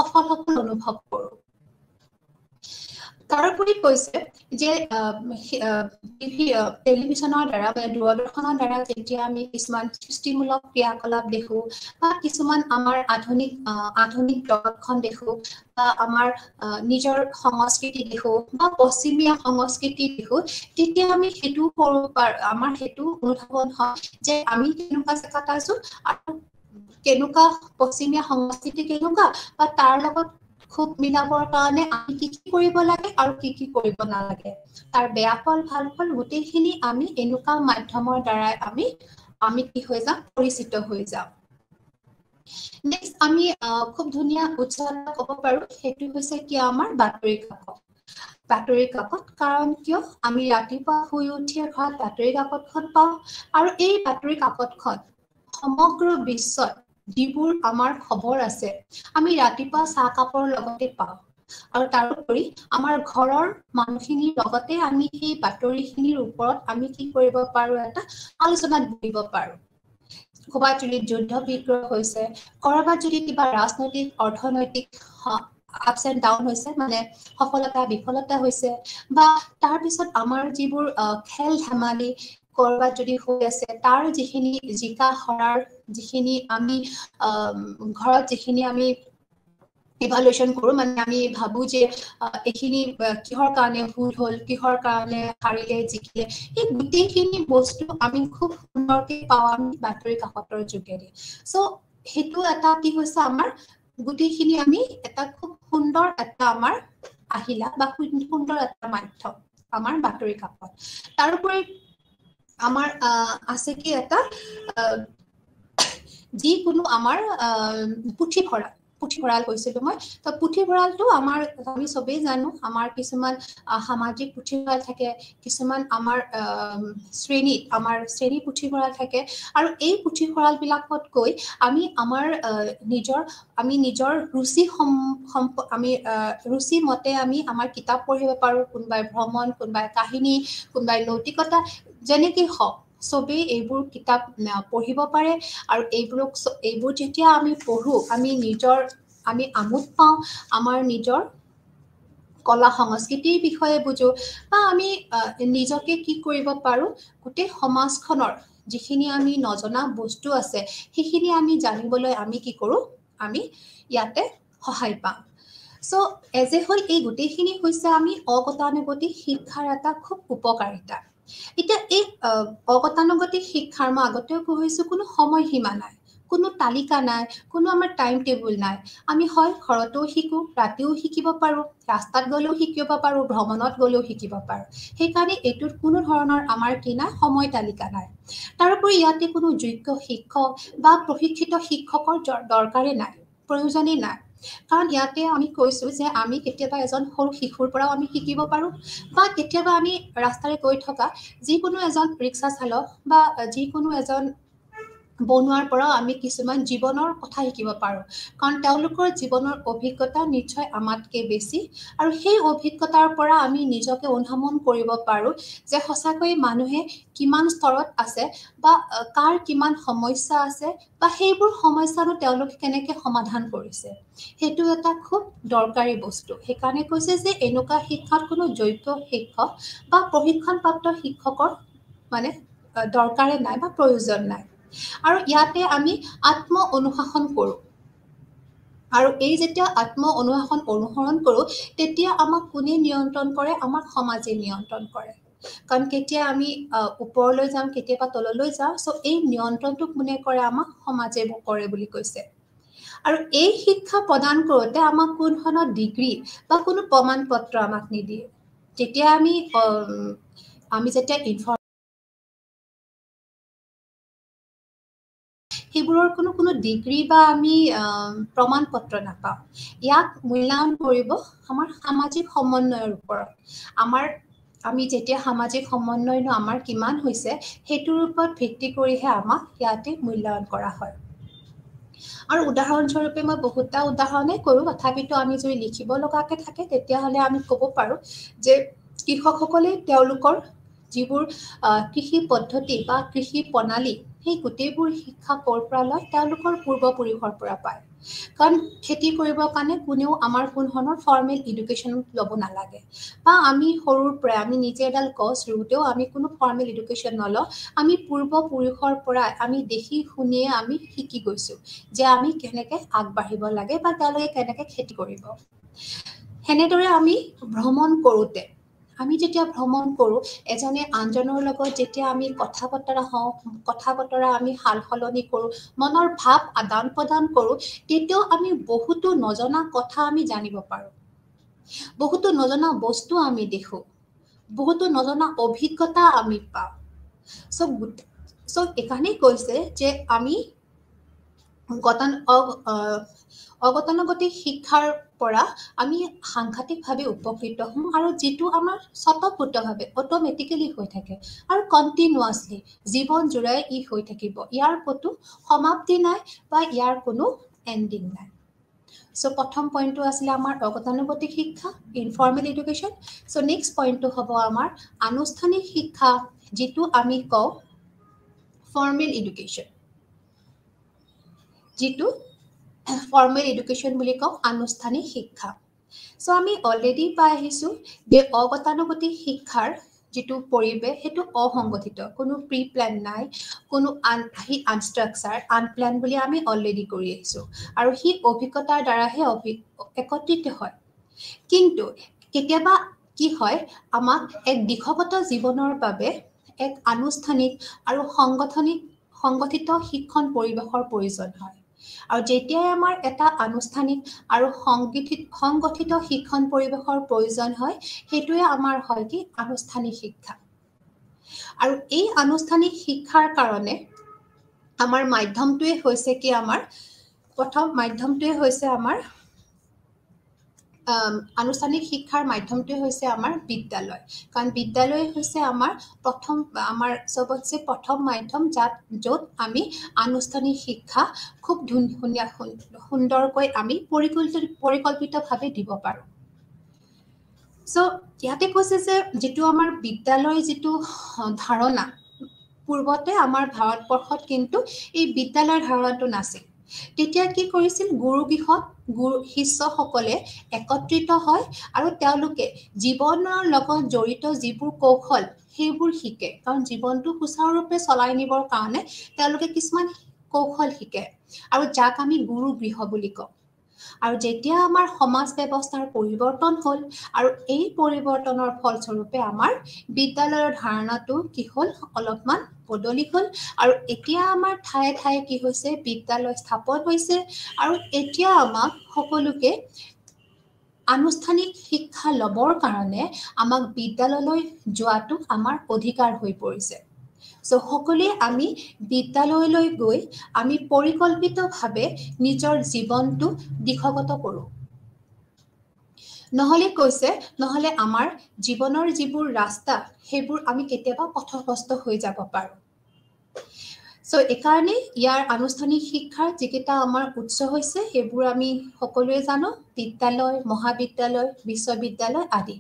সফল অনুভৱ কৰোঁ তাৰোপৰি কৈছে যে টেলিভিছনৰ দ্বাৰা বা দূৰদৰ্শনৰ দ্বাৰা যেতিয়া আমি কিছুমান সৃষ্টিমূলক ক্ৰিয়াকলাপ দেখোঁ বা কিছুমান আমাৰ আধুনিক জগতখন দেখোঁ বা আমাৰ নিজৰ সংস্কৃতি দেখোঁ বা পশ্চিমীয়া সংস্কৃতি দেখোঁ তেতিয়া আমি সেইটো আমাৰ সেইটো অনুধাৱন হয় যে আমি কেনেকুৱা জেগাত আছোঁ আৰু কেনেকুৱা পশ্চিমীয়া সংস্কৃতি কেনেকুৱা বা তাৰ লগত খুব মিলাবৰ কাৰণে আমি কি কৰিব লাগে আৰু কি কৰিব নালাগে তাৰ বেয়া ফল ভাল ফল গোটেইখিনি আমি এনেকুৱা মাধ্যমৰ দ্বাৰাই আমি কি হৈ যাওঁ পৰিচিত হৈ যাওঁ নেক্সট আমি খুব ধুনীয়া উৎস এটা ক'ব পাৰোঁ সেইটো হৈছে কি আমাৰ বাতৰি কাকত কাৰণ কিয় আমি ৰাতিপুৱা শুই উঠিয়ে ঘৰত বাতৰি কাকতখন পাওঁ আৰু এই বাতৰি কাকতখন সমগ্ৰ বিশ্বত যিবোৰ আমাৰ খবৰ আছে আমি ৰাতিপুৱা চাহকাপৰ লগতে পাওঁ আৰু তাৰোপৰি আমাৰ ঘৰৰ মানুহখিনিৰ লগতে আমি সেই বাতৰিখিনিৰ ওপৰত আমি কি কৰিব পাৰোঁ এটা আলোচনাত বহিব পাৰোঁ ক'ৰবাত যদি যুদ্ধ বিগ্ৰহ হৈছে ক'ৰবাত যদি কিবা ৰাজনৈতিক অৰ্থনৈতিক আপছ এণ্ড ডাউন হৈছে মানে সফলতা বিফলতা হৈছে বা তাৰপিছত আমাৰ যিবোৰ খেল ধেমালি ক'ৰবাত যদি হৈ আছে তাৰ যিখিনি জিকা হৰাৰ যিখিনি আমি ঘৰত যিখিনি আমি ইভালুয়েশন কৰো মানে আমি ভাবো যে এখিনি কিহৰ কাৰণে ভুল হল কিহৰ কাৰণে হাৰিলে জিকিলে এই গোটেইখিনি বস্তু আমি খুব সুন্দৰকে পাওঁ আমি বাতৰি কাকতৰ যোগেদি সো হেতু এটা কি হৈছে আমাৰ গোটেইখিনি আমি এটা খুব সুন্দৰ এটা আমাৰ আহিলা বা সুন্দৰ এটা মাধ্যম আমাৰ বাতৰি কাকত তাৰোপৰি আমাৰ আছে কি এটা যিকোনো আমাৰ পুথিভঁৰাল কৈছিলো মই তো পুথিভঁৰালটো আমাৰ আমি সবেই জানো আমাৰ কিছুমান সামাজিক পুথিভঁৰাল থাকে কিছুমান আমাৰ শ্ৰেণী পুথিভঁৰাল থাকে আৰু এই পুথিভঁৰাল বিলাকত কৈ আমি আমাৰ নিজৰ ৰুচি মতে আমি আমাৰ কিতাপ পঢ়িব পাৰো কোনবাই ভ্ৰমণ কোনবাই কাহিনী কোনবাই নৈতিকতা যেনেকৈ হওক সবেই এইবোৰ কিতাপ পঢ়িব পাৰে আৰু এইবোৰ যেতিয়া আমি পঢ়ো আমি আমোদ পাওঁ আমাৰ নিজৰ কলা সংস্কৃতিৰ বিষয়ে বুজো বা আমি নিজকে কি কৰিব পাৰো গোটেই সমাজখনৰ যিখিনি আমি নজনা বস্তু আছে সেইখিনি আমি জানিবলৈ আমি কি কৰো আমি ইয়াতে সহায় পাম সো এজ এ হল এই গোটেইখিনি হৈছে আমি অগতানুগতিক শিক্ষাৰ এটা খুব উপকাৰিতা এতিয়া এই অগতানুগতিক শিক্ষাৰ মই আগতেও কৈছো কোনো সময়সীমা নাই কোনো তালিকা নাই কোনো আমাৰ টাইম টেবুল নাই আমি হয় ঘৰতো শিকো ৰাতিও শিকিব পাৰো ৰাস্তাত গলেও শিকিব পাৰো ভ্ৰমণত গলেও শিকিব পাৰো সেইকাৰণে এইটোত কোনো ধৰণৰ আমাৰ কি নাই সময় তালিকা নাই তাৰোপৰি ইয়াতে কোনো যোগ্য শিক্ষক বা প্ৰশিক্ষিত শিক্ষকৰ দৰকাৰে নাই প্ৰয়োজনেই নাই কাৰণ ইয়াতে আমি কৈছো যে আমি কেতিয়াবা এজন সৰু শিশুৰ পৰাও আমি শিকিব পাৰো বা কেতিয়াবা আমি ৰাস্তাৰে গৈ থকা যিকোনো এজন ৰিক্সা চালক বা যিকোনো এজন বনুৱাৰ পৰাও আমি কিছুমান জীৱনৰ কথা শিকিব পাৰো কাৰণ তেওঁলোকৰ জীৱনৰ অভিজ্ঞতা নিশ্চয় আমাতকৈ বেছি আৰু সেই অভিজ্ঞতাৰ পৰা আমি নিজকে অনুধাৱন কৰিব পাৰো যে সঁচাকৈ মানুহে কিমান স্তৰত আছে বা কাৰ কিমান সমস্যা আছে বা সেইবোৰ সমস্যানো তেওঁলোকে কেনেকৈ সমাধান কৰিছে সেইটো এটা খুব দৰকাৰী বস্তু সেইকাৰণে কৈছে যে এনেকুৱা শিক্ষাত কোনো যোগ্য শিক্ষক বা প্ৰশিক্ষণপ্ৰাপ্ত শিক্ষকৰ মানে দৰকাৰে নাই বা প্ৰয়োজন নাই আৰু ইয়াতে আমি আত্ম অনুশাসন কৰো আৰু এই যেতিয়া আত্ম অনুসৰণ কৰো তেতিয়া আমাক কোনে নিয়ন্ত্ৰণ কৰে আমাক সমাজে নিয়ন্ত্ৰণ কৰে কাৰণ কেতিয়া আমি ওপৰলৈ যাম কেতিয়াবা তললৈ যাওঁ সো এই নিয়ন্ত্ৰণটো কোনে কৰে আমাক সমাজে কৰে বুলি কৈছে আৰু এই শিক্ষা প্ৰদান কৰোতে আমাক কোন ধৰণৰ ডিগ্ৰী বা কোনো প্ৰমাণ পত্ৰ আমাক নিদিয়ে যেতিয়া আমি যেতিয়া সেইবোৰৰ কোনো ডিগ্ৰী বা আমি প্ৰমাণ পত্ৰ নাপাওঁ ইয়াক মূল্যায়ন কৰিব আমাৰ সামাজিক সমন্বয়ৰ ওপৰত আমি যেতিয়া সামাজিক সমন্বয় আমাৰ কিমান হৈছে সেইটোৰ ওপৰত ভিত্তি কৰিহে আমাক ইয়াতে মূল্যায়ন কৰা হয় আৰু উদাহৰণস্বৰূপে মই বহুতটা উদাহৰণে কৰো তথাপিতো আমি যদি লিখিব লগাকে থাকে তেতিয়াহ'লে আমি ক'ব পাৰো যে কৃষকসকলে তেওঁলোকৰ যিবোৰ কৃষি পদ্ধতি বা কৃষি প্ৰণালী সেই গোটেইবোৰ শিক্ষা ক'ৰ পৰা লয় তেওঁলোকৰ পূৰ্বপুৰুষৰ পৰা পায় কাৰণ খেতি কৰিবৰ কাৰণে কোনেও আমাৰ কোনো ধৰণৰ ফৰ্মেল এডুকেশ্যন ল'ব নালাগে বা আমি সৰুৰ পৰা আমি নিজে এডাল গছ ৰুওঁতেও আমি কোনো ফৰ্মেল এডুকেশ্যন নলওঁ আমি পূৰ্বপুৰুষৰ পৰা আমি দেখি শুনিয়ে আমি শিকি গৈছো যে আমি কেনেকৈ আগবাঢ়িব লাগে বা তেওঁলোকে কেনেকৈ খেতি কৰিব সেনেদৰে আমি ভ্ৰমণ কৰোঁতে আমি যেতিয়া ভ্ৰমণ কৰো এজনে আনজনৰ লগত যেতিয়া আমি কথা বতৰা আমি সাল সলনি কৰো মনৰ ভাৱ আদান প্ৰদান কৰো তেতিয়াও আমি বহুতো নজনা কথা আমি জানিব পাৰো বহুতো নজনা বস্তু আমি দেখো বহুতো নজনা অভিজ্ঞতা আমি পাওঁ সো এখানেই কৈছে যে আমি অগতানুগতিক শিক্ষাৰ পৰা আমি সাংঘাতিকভাৱে উপকৃত হম আৰু যিটো আমাৰ স্বতঃস্ফূৰ্তভাৱে অট'মেটিকেলি হৈ থাকে আৰু কণ্টিনিউৱাছলি জীৱন জোৰাই ই হৈ থাকিব ইয়াৰ ক'তো সমাপ্তি নাই বা ইয়াৰ কোনো এণ্ডিং নাই সো প্ৰথম পইণ্টটো আছিলে আমাৰ অগতানুগতিক শিক্ষা ইনফৰ্মেল এডুকেশ্যন সো নেক্সট পইণ্টটো হ'ব আমাৰ আনুষ্ঠানিক শিক্ষা যিটো আমি কওঁ ফৰ্মেল এডুকেশ্যন যিটো ফৰ্মেল এডুকেশ্যন বুলি কওঁ আনুষ্ঠানিক শিক্ষা সো আমি অলৰেডি পাই আহিছোঁ যে অগতানুগতিক শিক্ষাৰ যিটো পৰিৱেশ সেইটো অসংগঠিত, কোনো প্ৰি প্লেন নাই, কোনো আনষ্ট্ৰাকচাৰ আনপ্লেন বুলি আমি অলৰেডি কৰি আহিছোঁ আৰু সেই অভিজ্ঞতাৰ দ্বাৰাহে একত্ৰিত হয়। কিন্তু কেতিয়াবা কি হয়, আমাক এক দিশগত জীৱনৰ বাবে এক আনুষ্ঠানিক আৰু সংগঠিত শিক্ষণ পৰিৱেশৰ প্ৰয়োজন হয়। আৰু যেতিয়াই আমাৰ এটা আনুষ্ঠানিক আৰু সংগঠিত শিক্ষণ পৰিৱেশৰ প্ৰয়োজন হয়, সেইটোৱে আমাৰ হয় কি আনুষ্ঠানিক শিক্ষা। আৰু এই আনুষ্ঠানিক শিক্ষাৰ কাৰণে আমাৰ মাধ্যমটোৱে হৈছে কি আমাৰ প্ৰথম মাধ্যমটোৱে হৈছে আমাৰ আনুষ্ঠানিক শিক্ষাৰ মাধ্যমটোৱে হৈছে আমাৰ বিদ্যালয়। কাৰণ বিদ্যালয় হৈছে আমাৰ চবতছে প্ৰথম মাধ্যম য'ত আমি আনুষ্ঠানিক শিক্ষা খুব সুন্দৰকৈ আমি পৰিকল্পিতভাৱে দিব পাৰোঁ। চ' ইয়াতে কৈছে যে যিটো আমাৰ বিদ্যালয়ৰ যিটো ধাৰণা, পূৰ্বতে আমাৰ ভাৰতবৰ্ষত কিন্তু এই বিদ্যালয়ৰ ধাৰণাটো নাছিল। তেতিয়া কি কৰিছিল, শিষ্যসকলে একত্ৰিত হয় আৰু তেওঁলোকে জীৱনৰ লগত জড়িত যিবোৰ কৌশল সেইবোৰ শিকে। কাৰণ জীৱনটো সুচাৰুৰূপে চলাই নিবৰ কাৰণে তেওঁলোকে কিছুমান কৌশল শিকে আৰু যাক আমি গুৰু গৃহ বুলি কওঁ। আৰু যেতিয়া আমাৰ সমাজ ব্যৱস্থাৰ পৰিৱৰ্তন হ'ল আৰু এই পৰিৱৰ্তনৰ ফলস্বৰূপে আমাৰ বিদ্যালয়ৰ ধাৰণাটো কি হ'ল, অলপমান বদলি হ'ল আৰু এতিয়া আমাৰ ঠায়ে ঠায়ে কি হৈছে, বিদ্যালয় স্থাপন হৈছে আৰু এতিয়া আমাক সকলোকে আনুষ্ঠানিক শিক্ষা ল'বৰ কাৰণে আমাক বিদ্যালয়লৈ যোৱাটো আমাৰ অধিকাৰ হৈ পৰিছে। চ' সকলোৱে আমি বিদ্যালয়লৈ গৈ আমি পৰিকল্পিতভাৱে নিজৰ জীৱনটো দিশগত কৰোঁ। নহ'লে আমাৰ জীৱনৰ যিবোৰ ৰাস্তা সেইবোৰ আমি কেতিয়াবা পথভ্ৰষ্ট হৈ যাব পাৰোঁ। চ' এইকাৰণে ইয়াৰ আনুষ্ঠানিক শিক্ষাৰ যিকেইটা আমাৰ উৎস হৈছে সেইবোৰ আমি সকলোৱে জানো, বিদ্যালয়, মহাবিদ্যালয়, বিশ্ববিদ্যালয় আদি।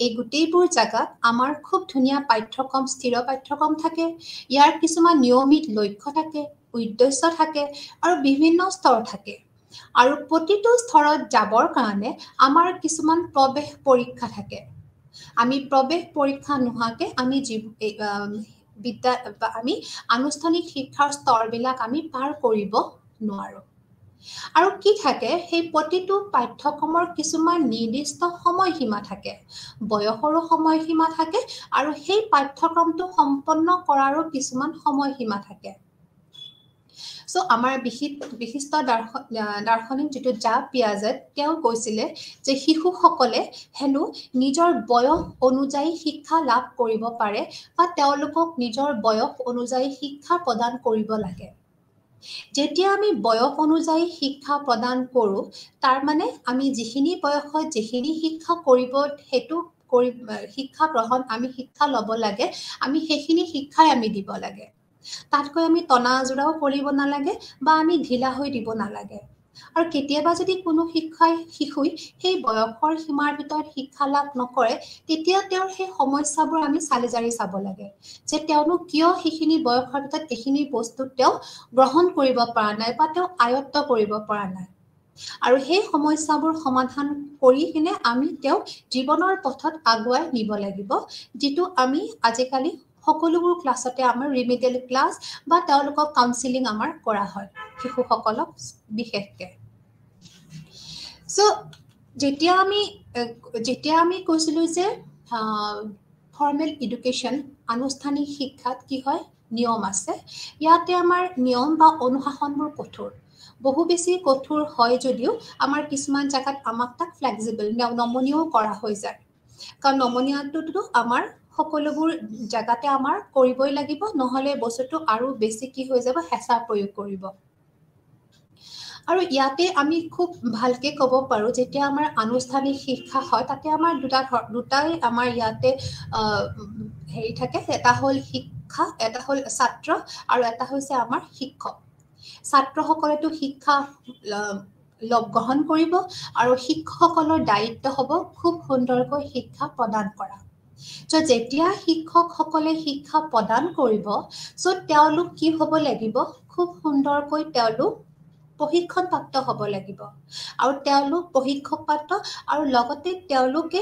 এই গোটেইবোৰ জাগাত আমাৰ খুব ধুনীয়া পাঠ্যক্ৰম, স্থিৰ পাঠ্যক্ৰম থাকে। ইয়াৰ কিছুমান নিয়মিত লক্ষ্য থাকে, উদ্দেশ্য থাকে আৰু বিভিন্ন স্তৰ থাকে। আৰু প্ৰতিটো স্তৰত যাবৰ কাৰণে আমাৰ কিছুমান প্ৰৱেশ পৰীক্ষা থাকে। আমি প্ৰৱেশ পৰীক্ষা নোহোৱাকৈ আমি আনুষ্ঠানিক শিক্ষাৰ স্তৰবিলাক আমি পাৰ কৰিব নোৱাৰোঁ। আৰু কি থাকে, সেই প্ৰতিটো পাঠ্যক্ৰমৰ কিছুমান নিৰ্দিষ্ট সময়সীমা থাকে, বয়সৰো সময়সীমা থাকে আৰু সেই পাঠ্যক্ৰমটো সম্পন্ন কৰাৰো কিছুমান সময়সীমা থাকে। চ' আমাৰ বিশিষ্ট দাৰ্শনিক যিটো জা পিয়াজেট, তেওঁ কৈছিলে যে শিশুসকলে হেনো নিজৰ বয়স অনুযায়ী শিক্ষা লাভ কৰিব পাৰে বা তেওঁলোকক নিজৰ বয়স অনুযায়ী শিক্ষা প্ৰদান কৰিব লাগে। যেতিয়া আমি বয়স অনুযায়ী শিক্ষা প্ৰদান কৰোঁ, তাৰ মানে আমি যিখিনি বয়সত যিখিনি শিক্ষা শিক্ষা ল'ব লাগে, আমি সেইখিনি শিক্ষাই আমি দিব লাগে। তাতকৈ আমি টনাজোৰাও কৰিব নালাগে বা আমি ঢিলা হৈ দিব নালাগে। আৰু কেতিয়াবা যদি কোনো শিশুই সেই বয়সৰ সীমাৰ ভিতৰত শিক্ষা লাভ নকৰে, তেতিয়া তেওঁৰ সেই সমস্যাবোৰ আমি চালি জাৰি চাব লাগে যে তেওঁনো কিয় সেইখিনি বয়সৰ ভিতৰত এইখিনি বস্তু তেওঁ গ্ৰহণ কৰিব পৰা নাই বা তেওঁ আয়ত্ত কৰিব পৰা নাই। আৰু সেই সমস্যাবোৰ সমাধান কৰি কিনে আমি তেওঁক জীৱনৰ পথত আগুৱাই নিব লাগিব, যিটো আমি আজিকালি সকলোবোৰ ক্লাছতে আমাৰ ৰিমিডিয়েল ক্লাছ বা তেওঁলোকক কাউন্সিলিং আমাৰ কৰা হয়, শিশুসকলক বিশেষকৈ। চ' যেতিয়া আমি কৈছিলোঁ যে ফৰ্মেল এডুকেশ্যন, আনুষ্ঠানিক শিক্ষাত কি হয়, নিয়ম আছে। ইয়াতে আমাৰ নিয়ম বা অনুশাসনবোৰ কঠোৰ, বহু বেছি কঠোৰ হয় যদিও আমাৰ কিছুমান জেগাত আমাক তাক ফ্লেক্সিবল, নমনীয়ও কৰা হৈ যায়। কাৰণ নমনীয়টোতো আমাৰ সকলোবোৰ জেগাতে আমাৰ কৰিবই লাগিব, নহ'লে বস্তুটো আৰু বেছি কি হৈ যাব, হেঁচা প্ৰয়োগ কৰিব। আৰু ইয়াতে আমি খুব ভালকে ক'ব পাৰোঁ, যেতিয়া আমাৰ আনুষ্ঠানিক শিক্ষা হয় তাতে আমাৰ দুটাই আমাৰ ইয়াতে হেৰি থাকে, এটা হ'ল শিক্ষা, এটা হ'ল ছাত্ৰ আৰু এটা হৈছে আমাৰ শিক্ষক। ছাত্ৰসকলেতো শিক্ষা গ্ৰহণ কৰিব আৰু শিক্ষকসকলৰ দায়িত্ব হ'ব খুব সুন্দৰকৈ শিক্ষা প্ৰদান কৰা। চ' যেতিয়া শিক্ষকসকলে শিক্ষা প্ৰদান কৰিব, চ' তেওঁলোক কি হ'ব লাগিব, খুব সুন্দৰকৈ তেওঁলোক প্ৰশিক্ষণপ্ৰাপ্ত হ'ব লাগিব। আৰু তেওঁলোক প্ৰশিক্ষণপ্ৰাপ্ত আৰু লগতে তেওঁলোকে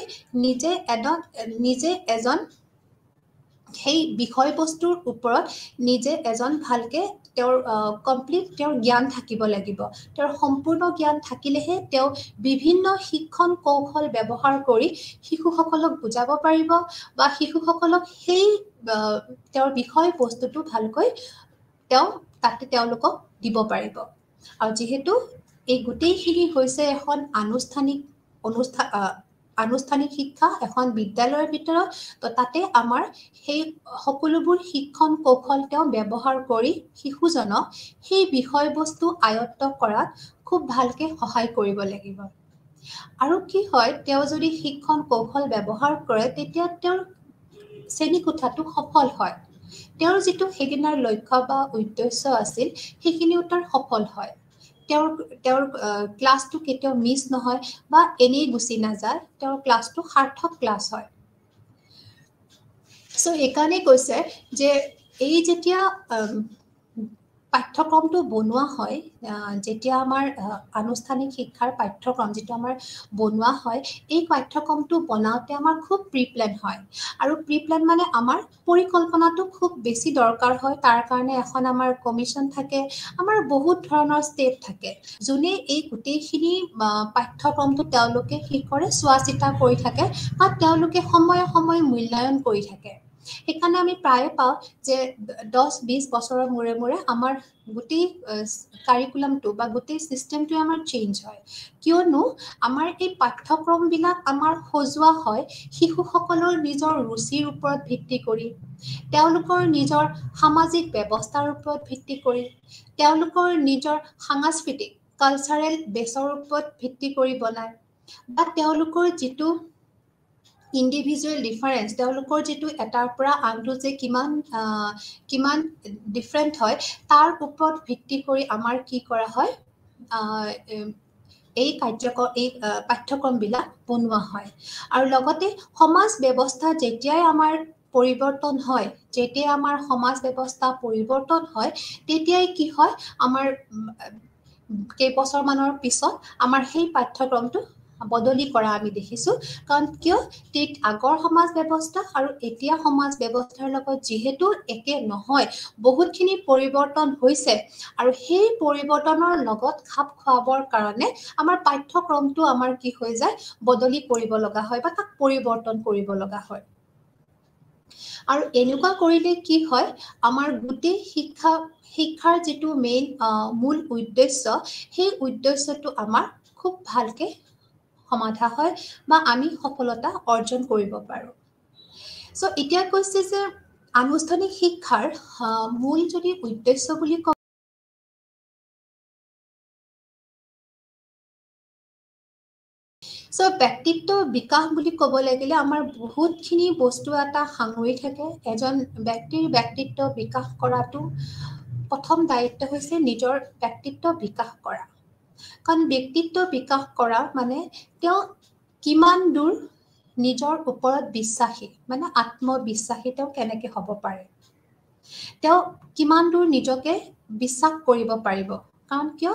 নিজে এজন সেই বিষয়বস্তুৰ ওপৰত নিজে এজন ভালকে তেওঁৰ কমপ্লিট তেওঁৰ জ্ঞান থাকিব লাগিব তেওঁৰ সম্পূৰ্ণ জ্ঞান থাকিলেহে তেওঁ বিভিন্ন শিক্ষণ কৌশল ব্যৱহাৰ কৰি শিশুসকলক বুজাব পাৰিব বা শিশুসকলক সেই তেওঁৰ বিষয়বস্তুটো ভালকৈ তাতে তেওঁলোকক দিব পাৰিব আৰু যেহেতু এই গোটেইখিনি হৈছে এখন আনুষ্ঠানিক শিক্ষা এখন বিদ্যালয়ৰ ভিতৰত তো তাতে আমাৰ সেই সকলোবোৰ শিক্ষণ কৌশল তেওঁ ব্যৱহাৰ কৰি শিশুজনক সেই বিষয়বস্তু আয়ত্ত কৰাত খুব ভালকে সহায় কৰিব লাগিব আৰু কি হয় তেওঁ যদি শিক্ষণ কৌশল ব্যৱহাৰ কৰে তেতিয়া তেওঁৰ শ্ৰেণীকোঠাটো সফল হয় তেওঁৰ যিটো সেইদিনাৰ লক্ষ্য বা উদ্দেশ্য আছিল সেইখিনিও তাৰ সফল হয় তেওঁৰ ক্লাছটো কেতিয়াও মিছ নহয় বা এনেই গুচি নাযায় তেওঁৰ ক্লাছটো সাৰ্থক ক্লাছ হয় সো এইকাৰণে কৈছে যে এই যেতিয়া পাঠ্যক্ৰমটো বনোৱা হয় যেতিয়া আমাৰ আনুষ্ঠানিক শিক্ষাৰ পাঠ্যক্ৰম যেটো আমাৰ বনোৱা হয় এই পাঠ্যক্ৰমটো বনাওঁতে আমাৰ খুব প্ৰিপ্লেন হয় আৰু প্ৰিপ্লেন মানে আমাৰ পৰিকল্পনাটো খুব বেছি দৰকাৰ হয় তাৰ কাৰণে এখন আমাৰ কমিশন থাকে আমাৰ বহুত ধৰণৰ ষ্টেপ থাকে যোনে এই গোটেইখিনি পাঠ্যক্ৰমটো তেওঁলোকে কি কৰে চোৱা চিতা কৰি থাকে বা তেওঁলোকে সময়ে সময়ে মূল্যায়ন কৰি থাকে সেইকাৰণে আমি প্ৰায়ে পাওঁ যে 10-20 বছৰৰ মূৰে মূৰে আমাৰ গোটেই কাৰিকুলামটো বা গোটেই চিষ্টেমটো আমাৰ চেঞ্জ হয় কিয়নো আমাৰ এই পাঠ্যক্ৰমবিলাক আমাৰ সজোৱা হয় শিশুসকলৰ নিজৰ ৰুচিৰ ওপৰত ভিত্তি কৰি তেওঁলোকৰ নিজৰ সামাজিক ব্যৱস্থাৰ ওপৰত ভিত্তি কৰি তেওঁলোকৰ নিজৰ সাংস্কৃতিক কালচাৰেল বেছৰ ওপৰত ভিত্তি কৰি বনায় বা তেওঁলোকৰ যিটো ইণ্ডিভিজুৱেল ডিফাৰেঞ্চ তেওঁলোকৰ যিটো এটাৰ পৰা আনটো যে কিমান ডিফাৰেণ্ট হয় তাৰ ওপৰত ভিত্তি কৰি আমাৰ কি কৰা হয় এই পাঠ্যক্ৰমবিলাক বনোৱা হয় আৰু লগতে সমাজ ব্যৱস্থা যেতিয়াই আমাৰ পৰিৱৰ্তন হয় যেতিয়া আমাৰ সমাজ ব্যৱস্থা পৰিৱৰ্তন হয় তেতিয়াই কি হয় আমাৰ কেইবছৰমানৰ পিছত আমাৰ সেই পাঠ্যক্ৰমটো বদলি কৰা আমি দেখিছোঁ কাৰণ কিয় আগৰ সমাজ ব্যৱস্থা আৰু এতিয়া সমাজ ব্যৱস্থাৰ লগত যিহেতু একে নহয় বহুতখিনি পৰিৱৰ্তন হৈছে আৰু সেই পৰিৱৰ্তনৰ লগত খাপ খোৱাবৰ কাৰণে আমাৰ পাঠ্যক্ৰমটো আমাৰ কি হৈ যায় বদলি কৰিব লগা হয় বা তাক পৰিৱৰ্তন কৰিব লগা হয় আৰু এনেকুৱা কৰিলে কি হয় আমাৰ গোটেই শিক্ষাৰ যিটো মেইন মূল উদ্দেশ্য সেই উদ্দেশ্যটো আমাৰ খুব ভালকে সমাধা হয় বা আমি সফলতা অৰ্জন কৰিব পাৰোঁ সো এতিয়া কৈছে যে আনুষ্ঠানিক শিক্ষাৰ মূল যদি উদ্দেশ্য বুলি কওঁ সো ব্যক্তিত্ব বিকাশ বুলি ক'ব লাগিলে আমাৰ বহুতখিনি বস্তু এটা সাঙুৰি থাকে এজন ব্যক্তিৰ ব্যক্তিত্ব বিকাশ কৰাটো প্ৰথম দায়িত্ব হৈছে নিজৰ ব্যক্তিত্ব বিকাশ কৰা কাৰণ ব্যক্তিত্ব বিকাশ কৰা মানে তেওঁ কিমান দূৰ নিজৰ ওপৰত বিশ্বাসী মানে আত্মবিশ্বাসী তেওঁ কেনেকৈ হ'ব পাৰে তেওঁ কিমান দূৰ নিজকে বিশ্বাস কৰিব পাৰিব কাৰণ কিয়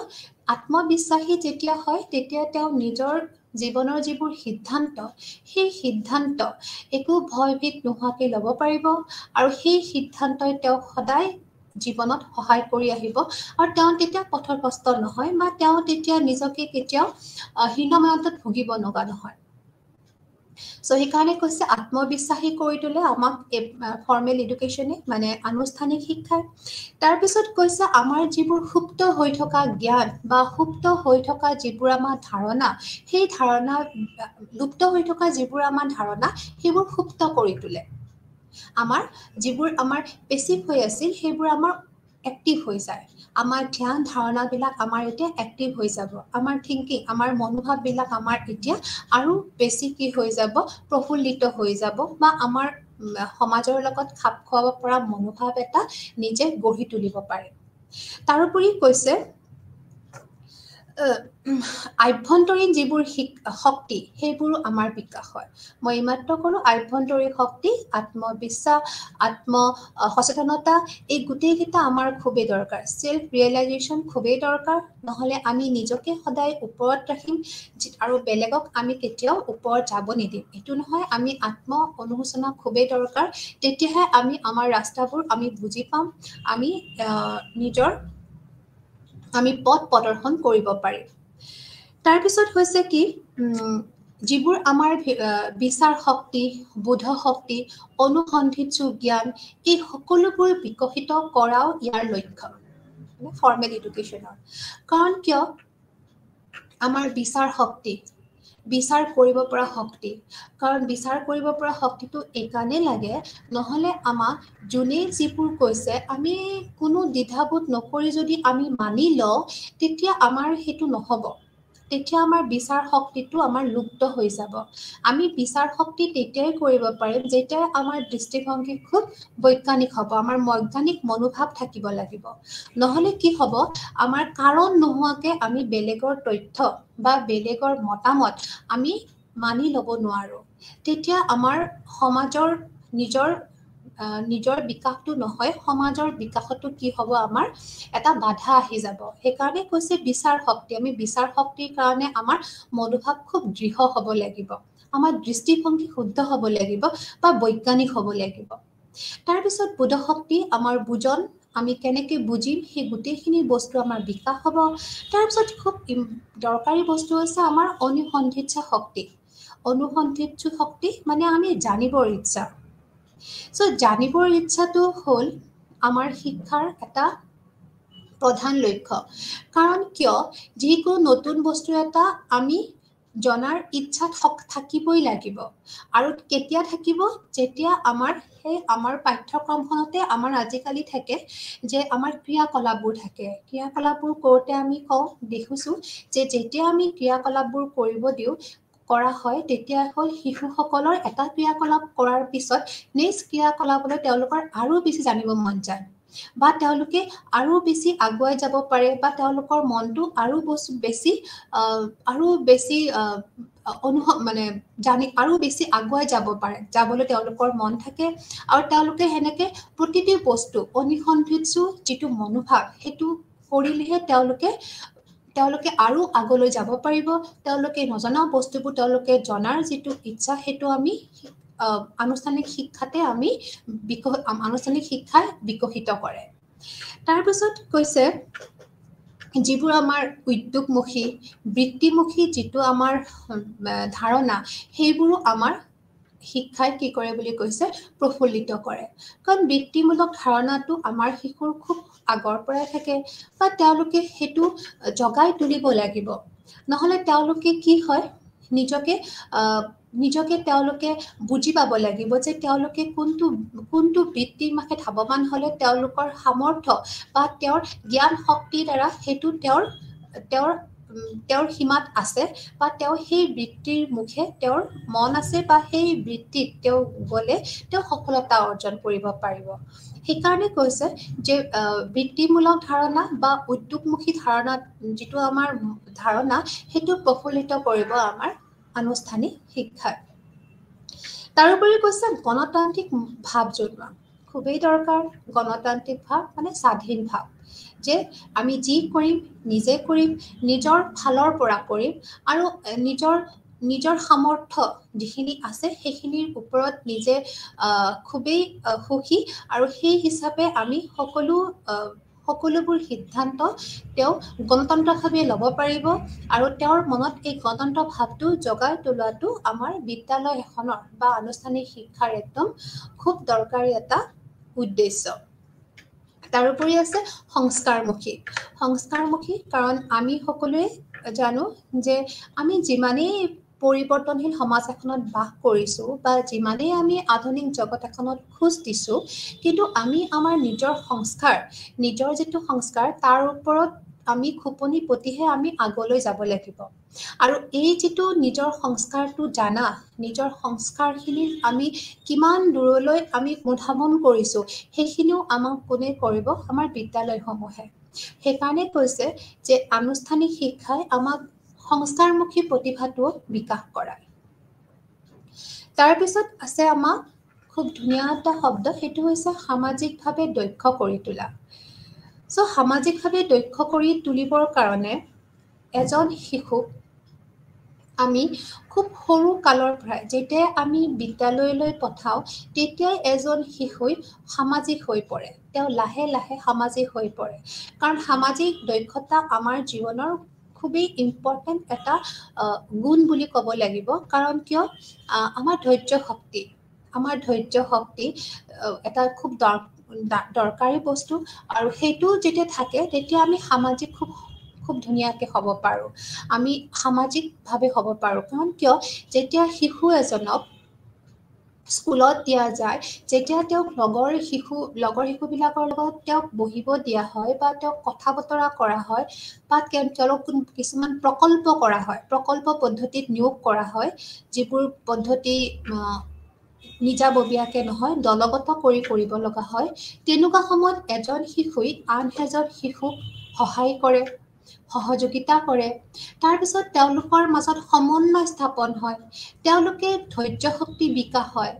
আত্মবিশ্বাসী যেতিয়া হয় তেতিয়া তেওঁ নিজৰ জীৱনৰ যিবোৰ সিদ্ধান্ত সেই সিদ্ধান্ত একো ভয়ভীত নোহোৱাকৈ ল'ব পাৰিব আৰু সেই সিদ্ধান্তই তেওঁক সদায় জীৱনত সহায় কৰি আহিব আৰু তেওঁ তেতিয়া পথভ্ৰষ্ট নহয় বা তেওঁ তেতিয়া নিজকে কেতিয়াও হীনমন্যতাত ভুগিব লগা নহয় সো সেইকাৰণে কৈছে আত্মবিশ্বাসী কৰি তোলে আমাক ফৰ্মেল এডুকেশ্যনে মানে আনুষ্ঠানিক শিক্ষাই তাৰপিছত কৈছে আমাৰ যিবোৰ সুপ্ত হৈ থকা জ্ঞান বা সুপ্ত হৈ থকা যিবোৰ আমাৰ ধাৰণা সেই ধাৰণা লুপ্ত হৈ থকা যিবোৰ আমাৰ ধাৰণা সেইবোৰ সুপ্ত কৰি তোলে আমাৰ যিবোৰ আমাৰ পেছিভ হৈ আছিল সেইবোৰ আমাৰ এক্টিভ হৈ যায় আমাৰ ধ্যান ধাৰণাবিলাক আমাৰ এতিয়া এক্টিভ হৈ যাব আমাৰ থিংকিং আমাৰ মনোভাৱবিলাক আমাৰ এতিয়া আৰু বেছি কি হৈ যাব প্ৰফুল্লিত হৈ যাব বা আমাৰ সমাজৰ লগত খাপ খুৱাব পৰা মনোভাৱ এটা নিজে গঢ়ি তুলিব পাৰে তাৰোপৰি কৈছে আভ্যন্তৰীণ যিবোৰ শক্তি সেইবোৰো আমাৰ বিকাশ হয় মই ইমাত্ৰ কৰো আভ্যন্তৰীণ শক্তি আত্মবিশ্বাস আত্ম সচেতনতা এই গোটেইকেইটা আমাৰ খুবেই দৰকাৰ সেলফ ৰিয়েলাইজেশ্যন খুবেই দৰকাৰ নহলে আমি নিজকে সদায় ওপৰত ৰাখিম আৰু বেলেগক আমি কেতিয়াও ওপৰত যাব নিদিম এইটো নহয় আমি আত্ম অনুশোচনা খুবেই দৰকাৰ তেতিয়াহে আমি আমাৰ ৰাস্তাবোৰ আমি বুজি পাম আমি নিজৰ আমি পথ প্ৰদৰ্শন কৰিব পাৰিম তাৰ পিছত হৈছে কি যিবোৰ আমাৰ বিচাৰ শক্তি বোধ শক্তি অনুসন্ধিৎসু জ্ঞান এই সকলোবোৰ বিকশিত কৰাও ইয়াৰ লক্ষ্য ফৰ্মেল এডুকেশ্যনৰ কাৰণ কিয় আমাৰ বিচাৰ শক্তি বিচাৰ কৰিব পৰা শক্তি কাৰণ বিচাৰ কৰিব পৰা শক্তিটো এইকাৰণে লাগে নহলে আমাক যোনে যিবোৰ কৈছে আমি কোনো দ্বিধাবোধ নকৰি যদি আমি মানি লওঁ তেতিয়া আমাৰ সেইটো নহব তেতিয়া আমাৰ বিচাৰ শক্তিটো আমাৰ লুপ্ত হৈ যাব আমি বিচাৰ শক্তি তেতিয়াই কৰিব পাৰিম যেতিয়া আমাৰ দৃষ্টিভংগী খুব বৈজ্ঞানিক হ'ব আমাৰ বৈজ্ঞানিক মনোভাৱ থাকিব লাগিব নহলে কি হ'ব আমাৰ কাৰণ নোহোৱাকে আমি বেলেগৰ তথ্য বা বেলেগৰ মতামত আমি মানি ল'ব নোৱাৰো তেতিয়া আমাৰ সমাজৰ নিজৰ বিকাশটো নহয় সমাজৰ বিকাশতো কি হ'ব আমাৰ এটা বাধা আহি যাব সেইকাৰণে কৈছে বিচাৰ শক্তি আমি বিচাৰ শক্তিৰ কাৰণে আমাৰ মনোভাৱ খুব দৃঢ় হ'ব লাগিব আমাৰ দৃষ্টিভংগী শুদ্ধ হ'ব লাগিব বা বৈজ্ঞানিক হ'ব লাগিব তাৰ পিছত বোধ শক্তি আমাৰ বুজন আমি কেনেকৈ বুজিম সেই গোটেইখিনি বস্তু আমাৰ বিকাশ হ'ব তাৰ পিছত খুব দৰকাৰী বস্তু হৈছে আমাৰ অনুসন্ধিৎসু শক্তি মানে আমি জানিবৰ ইচ্ছা জানিবৰ ইচ্ছাটো হ'ল আমাৰ শিক্ষাৰ এটা প্ৰধান লক্ষ্য কাৰণ কিয় যিকোনো নতুন বস্তু এটা আমি জনাৰ ইচ্ছা থাকিবই লাগিব আৰু কেতিয়া থাকিব যেতিয়া আমাৰ আমাৰ পাঠ্যক্ৰমখনতে আমাৰ আজিকালি থাকে যে আমাৰ ক্ৰিয়াকলাপবোৰ থাকে ক্ৰিয়াকলাপবোৰ কৰোঁতে আমি দেখিছোঁ যে যেতিয়া আমি ক্ৰিয়াকলাপবোৰ কৰিব দিওঁ কৰা হয় তেতিয়া হ'ল শিশুসকলৰ এটা ক্ৰিয়াকলাপ কৰাৰ পিছত নেক্সট ক্ৰিয়াকলাপলৈ তেওঁলোকৰ আৰু বেছি জানিব মন যায় বা তেওঁলোকে আৰু বেছি আগুৱাই যাব পাৰে বা তেওঁলোকৰ মনটো আৰু বেছি মানে আৰু বেছি আগুৱাই যাব পাৰে যাবলৈ তেওঁলোকৰ মন থাকে আৰু তেওঁলোকে সেনেকে প্ৰতিটো বস্তু অনুসন্ধিৎসু যিটো মনোভাৱ সেইটো কৰিলেহে তেওঁলোকে আৰু আগলৈ যাব পাৰিব তেওঁলোকে নজনা বস্তুবোৰ তেওঁলোকে জনাৰ যিটো ইচ্ছা সেইটো আমি আনুষ্ঠানিক শিক্ষাতে আমি আনুষ্ঠানিক শিক্ষাই বিকশিত কৰে তাৰপিছত কৈছে যিবোৰ আমাৰ উদ্যোগমুখী বৃত্তিমুখী যিটো আমাৰ ধাৰণা সেইবোৰো আমাৰ শিক্ষাই কি কৰে বুলি কৈছে প্ৰফুল্লিত কৰে কাৰণ বৃত্তিমূলক ধাৰণাটো আমাৰ শিশুৰ খুব আগৰ পৰাই থাকে বা তেওঁলোকে সেইটো জগাই তুলিব লাগিব নহলে তেওঁলোকে কি হয় নিজকে তেওঁলোকে বুজি পাব লাগিব যে তেওঁলোকে কোনটো বৃত্তিৰ মাখে ধাৱমান হলে তেওঁলোকৰ সামৰ্থ্য বা তেওঁৰ জ্ঞান শক্তিৰ দ্বাৰা সেইটো তেওঁৰ সীমাত আছে বা তেওঁ সেই বৃত্তিৰ মুখে তেওঁৰ মন আছে বা সেই বৃত্তিত তেওঁ গলে তেওঁ সফলতা অৰ্জন কৰিব পাৰিব সেইকাৰণে কৈছে যে বৃত্তিমূলক ধাৰণা বা উদ্যোগমুখী ধাৰণা যিটো আমাৰ ধাৰণা সেইটো প্ৰফুল্লিত কৰিব আমাৰ আনুষ্ঠানিক শিক্ষাত তাৰোপৰি কৈছে গণতান্ত্ৰিক ভাৱ জনোৱা খুবেই দৰকাৰ গণতান্ত্ৰিক ভাৱ মানে স্বাধীন ভাৱ যে আমি যি কৰিম নিজে কৰিম নিজৰ ফালৰ পৰা কৰিম আৰু নিজৰ সামৰ্থ্য যিখিনি আছে সেইখিনিৰ ওপৰত নিজে খুবেই সুখী আৰু সেই হিচাপে আমি সকলোবোৰ সিদ্ধান্ত তেওঁ গণতন্ত্ৰভাৱে ল'ব পাৰিব আৰু তেওঁৰ মনত এই গণতন্ত্ৰ ভাৱটো জগাই তোলাটো আমাৰ বিদ্যালয় এখনৰ বা আনুষ্ঠানিক শিক্ষাৰ একদম খুব দৰকাৰী এটা উদ্দেশ্য তাৰোপৰি আছে সংস্কাৰমুখী কাৰণ আমি সকলোৱে জানো যে আমি যিমানেই পৰিৱৰ্তনশীল সমাজ এখনত বাস কৰিছো বা যিমানেই আমি আধুনিক জগত এখনত খোজ দিছো কিন্তু আমি আমাৰ নিজৰ যিটো সংস্কাৰ তাৰ ওপৰত আমি খোপনি পুতিহে আমি আগলৈ যাব লাগিব আৰু এই যিটো নিজৰ সংস্কাৰটো জানা নিজৰ সংস্কাৰখিনি আমি কিমান দূৰলৈ আমি অনুধাৱন কৰিছো সেইখিনিও আমাক কোনে কৰিব আমাৰ বিদ্যালয়সমূহে সেইকাৰণে কৈছে যে আনুষ্ঠানিক শিক্ষাই আমাক সংস্কাৰমুখী প্ৰতিভাটো বিকাশ কৰায়। তাৰপিছত আছে আমাক খুব ধুনীয়া এটা শব্দ, সেইটো হৈছে সামাজিকভাৱে দক্ষ কৰি তোলা। সামাজিকভাৱে দক্ষ কৰি তুলিবৰ কাৰণে এজন শিশুক আমি খুব সৰু কালৰ পৰাই যেতিয়া আমি বিদ্যালয়লৈ পঠাওঁ তেতিয়াই এজন শিশুই সামাজিক হৈ পৰে, তেওঁ লাহে লাহে সামাজিক হৈ পৰে। কাৰণ সামাজিক দক্ষতা আমাৰ জীৱনৰ খুবেই ইম্পৰ্টেণ্ট এটা গুণ বুলি ক'ব লাগিব। কাৰণ কিয় আমাৰ ধৈৰ্য শক্তি এটা খুব দৰকাৰী বস্তু, আৰু সেইটো যেতিয়া থাকে তেতিয়া আমি সামাজিক খুব ধুনীয়াকৈ হ'ব পাৰোঁ, আমি সামাজিকভাৱে হ'ব পাৰোঁ। কাৰণ কিয় যেতিয়া শিশু এজনক স্কুলত দিয়া যায়, যেতিয়া তেওঁক লগৰ শিশুবিলাকৰ লগত তেওঁক বহিব দিয়া হয় বা তেওঁক কথা বতৰা কৰা হয় বা তেওঁলোক কিছুমান প্ৰকল্প কৰা হয়, প্ৰকল্প পদ্ধতিত নিয়োগ কৰা হয়, যিবোৰ পদ্ধতি নিজাববীয়াকৈ নহয় দলগত কৰি কৰিব লগা হয়। তেনেকুৱা সময়ত এজন শিশুই আন এজন শিশুক সহায় কৰে, সহযোগিতা কৰে। তাৰপিছত তেওঁলোকৰ মাজত সমন্বয় স্থাপন হয়, তেওঁলোকে ধৈৰ্য শক্তি বিকাশ হয়।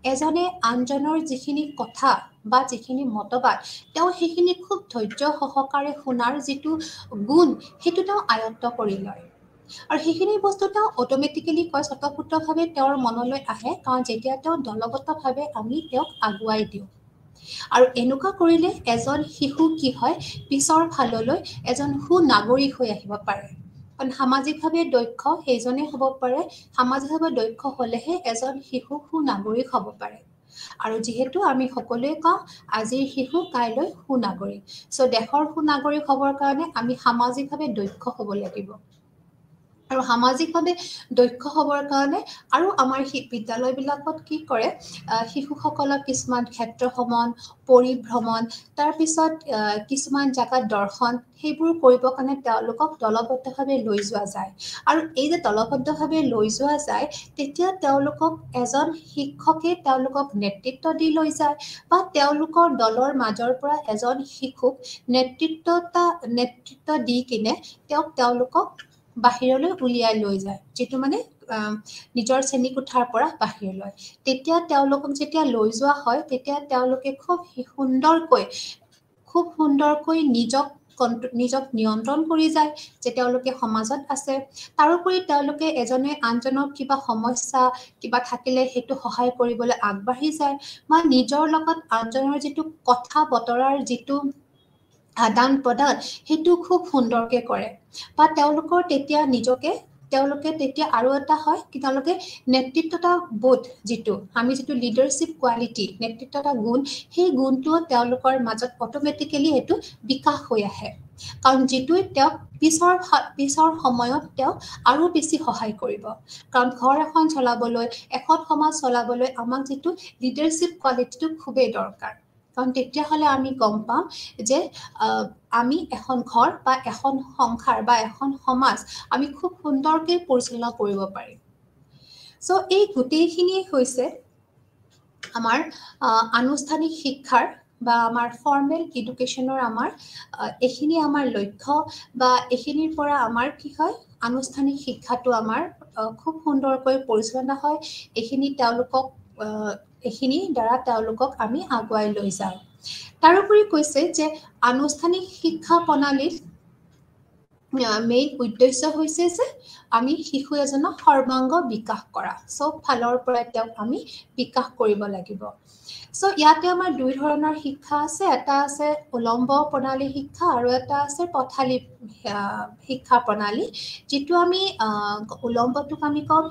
এজনে আনজনৰ যিখিনি কথা বা যিখিনি মতবাদ তেওঁ সেইখিনি খুব ধৈৰ্য সহকাৰে শুনাৰ যিটো গুণ সেইটো তেওঁ আয়ত্ত কৰি লয়, আৰু সেইখিনি বস্তু তেওঁ অট'মেটিকেলি স্বতঃস্ফূৰ্তভাৱে তেওঁৰ মনলৈ আহে। কাৰণ যেতিয়া তেওঁ দলগতভাৱে আমি তেওঁক আগুৱাই দিওঁ, আৰু এনেকুৱা কৰিলে এজন শিশু কি হয় পিছৰ ফাললৈ এজন সুনাগৰিক হৈ আহিব পাৰে। কাৰণ সামাজিকভাৱে দক্ষ সেইজনে হ'ব পাৰে, সামাজিকভাৱে দক্ষ হ'লেহে এজন শিশু সুনাগৰিক হ'ব পাৰে। আৰু যিহেতু আমি সকলোৱে কওঁ আজিৰ শিশু কাইলৈ সুনাগৰিক, দেশৰ সুনাগৰিক হ'বৰ কাৰণে আমি সামাজিকভাৱে দক্ষ হ'ব লাগিব। আৰু সামাজিকভাৱে দক্ষ হ'বৰ কাৰণে আৰু আমাৰ বিদ্যালয়বিলাকত কি কৰে, শিশুসকলক কিছুমান ক্ষেত্ৰ ভ্ৰমণ, পৰিভ্ৰমণ, তাৰপিছত কিছুমান জেগাত দৰ্শন, সেইবোৰ কৰিবৰ কাৰণে তেওঁলোকক দলবদ্ধভাৱে লৈ যোৱা যায়। আৰু এই যে দলবদ্ধভাৱে লৈ যোৱা যায় তেতিয়া তেওঁলোকক এজন শিক্ষকে তেওঁলোকক নেতৃত্ব দি লৈ যায়, বা তেওঁলোকৰ দলৰ মাজৰ পৰা এজন শিশুক নেতৃত্ব দি কিনে তেওঁলোকক বাহিৰলৈ উলিয়াই লৈ যায়, যিটো মানে নিজৰ শ্ৰেণীকোঠাৰ পৰা বাহিৰলৈ। তেতিয়া তেওঁলোকক যেতিয়া লৈ যোৱা হয় তেতিয়া তেওঁলোকে খুব সুন্দৰকৈ নিজক নিয়ন্ত্ৰণ কৰি যায় যে তেওঁলোকে সমাজত আছে। তাৰোপৰি তেওঁলোকে এজনে আনজনক কিবা সমস্যা কিবা থাকিলে সেইটো সহায় কৰিবলৈ আগবাঢ়ি যায়, বা নিজৰ লগত আনজনৰ যিটো কথা বতৰাৰ যিটো আদান প্ৰদান সেইটো খুব সুন্দৰকৈ কৰে। বা তেওঁলোকৰ তেতিয়া তেওঁলোকে তেতিয়া আৰু এটা হয় কি তেওঁলোকে নেতৃত্বতা বোধ, যিটো লিডাৰশ্বিপ কোৱালিটি, নেতৃত্বতা গুণ, সেই গুণটো তেওঁলোকৰ মাজত অট'মেটিকেলি সেইটো বিকাশ হৈ আহে। কাৰণ যিটোৱে তেওঁক পিছৰ সময়ত তেওঁক আৰু বেছি সহায় কৰিব। কাৰণ ঘৰ এখন চলাবলৈ, এখন সমাজ চলাবলৈ আমাক যিটো লিডাৰশ্বিপ কোৱালিটিটো খুবেই দৰকাৰ। কাৰণ তেতিয়াহ'লে আমি গম পাম যে আমি এখন ঘৰ বা এখন সংসাৰ বা এখন সমাজ আমি খুব সুন্দৰকৈ পৰিচালনা কৰিব পাৰিম। এই গোটেইখিনিয়ে হৈছে আমাৰ আনুষ্ঠানিক শিক্ষাৰ বা আমাৰ ফৰ্মেল এডুকেশ্যনৰ এইখিনি আমাৰ লক্ষ্য, বা এইখিনিৰ পৰা আমাৰ কি হয় আনুষ্ঠানিক শিক্ষাটো আমাৰ খুব সুন্দৰকৈ পৰিচালনা হয়। এইখিনিৰ দ্বাৰা তেওঁলোকক আমি আগুৱাই লৈ যাওঁ। তাৰোপৰি কৈছে যে আনুষ্ঠানিক শিক্ষা প্ৰণালীত মেইন উদ্দেশ্য হৈছে যে আমি শিশু এজনক সৰ্বাংগ বিকাশ কৰা, চব ফালৰ পৰা তেওঁক আমি বিকাশ কৰিব লাগিব। ইয়াতে আমাৰ দুই ধৰণৰ শিক্ষা আছে, এটা আছে উলম্ব প্ৰণালী শিক্ষা আৰু এটা আছে পথালী শিক্ষা প্ৰণালী। যিটো আমি উলম্বটোক আমি কওঁ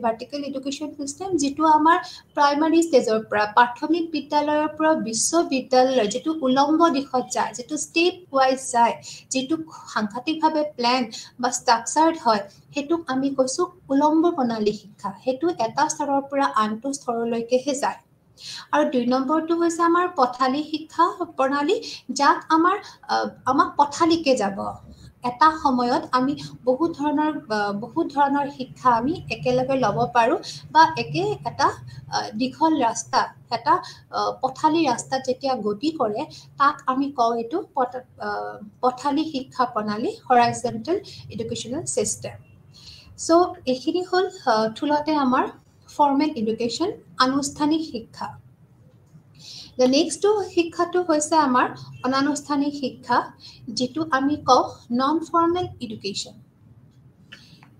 ভাৰ্টিকেল এডুকেশ্যন চিষ্টেম, যিটো আমাৰ প্ৰাইমাৰী ষ্টেজৰ পৰা প্ৰাথমিক বিদ্যালয়ৰ পৰা বিশ্ববিদ্যালয়ৰ যিটো উলম্ব দিশত যায়, যিটো ষ্টেপ ৱাইজ যায়, যিটো সাংঘাতিকভাৱে প্লেন বা ষ্ট্ৰাকচাৰ্ড হয়, সেইটোক আমি কৈছোঁ উলম্ব প্ৰণালী শিক্ষা। সেইটো এটা স্তৰৰ পৰা আনটো স্তৰলৈকেহে যায়। আৰু ২ নম্বৰটো হৈছে আমাৰ পথালী শিক্ষা প্ৰণালী, যাক আমাক পথালিকে যাব, এটা সময়ত আমি বহুত ধৰণৰ শিক্ষা আমি একেলগে ল'ব পাৰোঁ বা এটা দীঘল ৰাস্তা এটা পথালি ৰাস্তাত যেতিয়া গতি কৰে তাক আমি কওঁ এইটো পথালি শিক্ষা প্ৰণালী হৰাইজণ্টেল এডুকেশ্যনেল চিষ্টেম সো এইখিনি হ'ল থুলতে আমাৰ ফৰ্মেল এডুকেশ্যন আনুষ্ঠানিক শিক্ষা The next শিক্ষাটো হৈছে আমাৰ অনানুষ্ঠানিক শিক্ষা যেটো আমি কওঁ নন ফৰ্মেল এডুকেশ্যন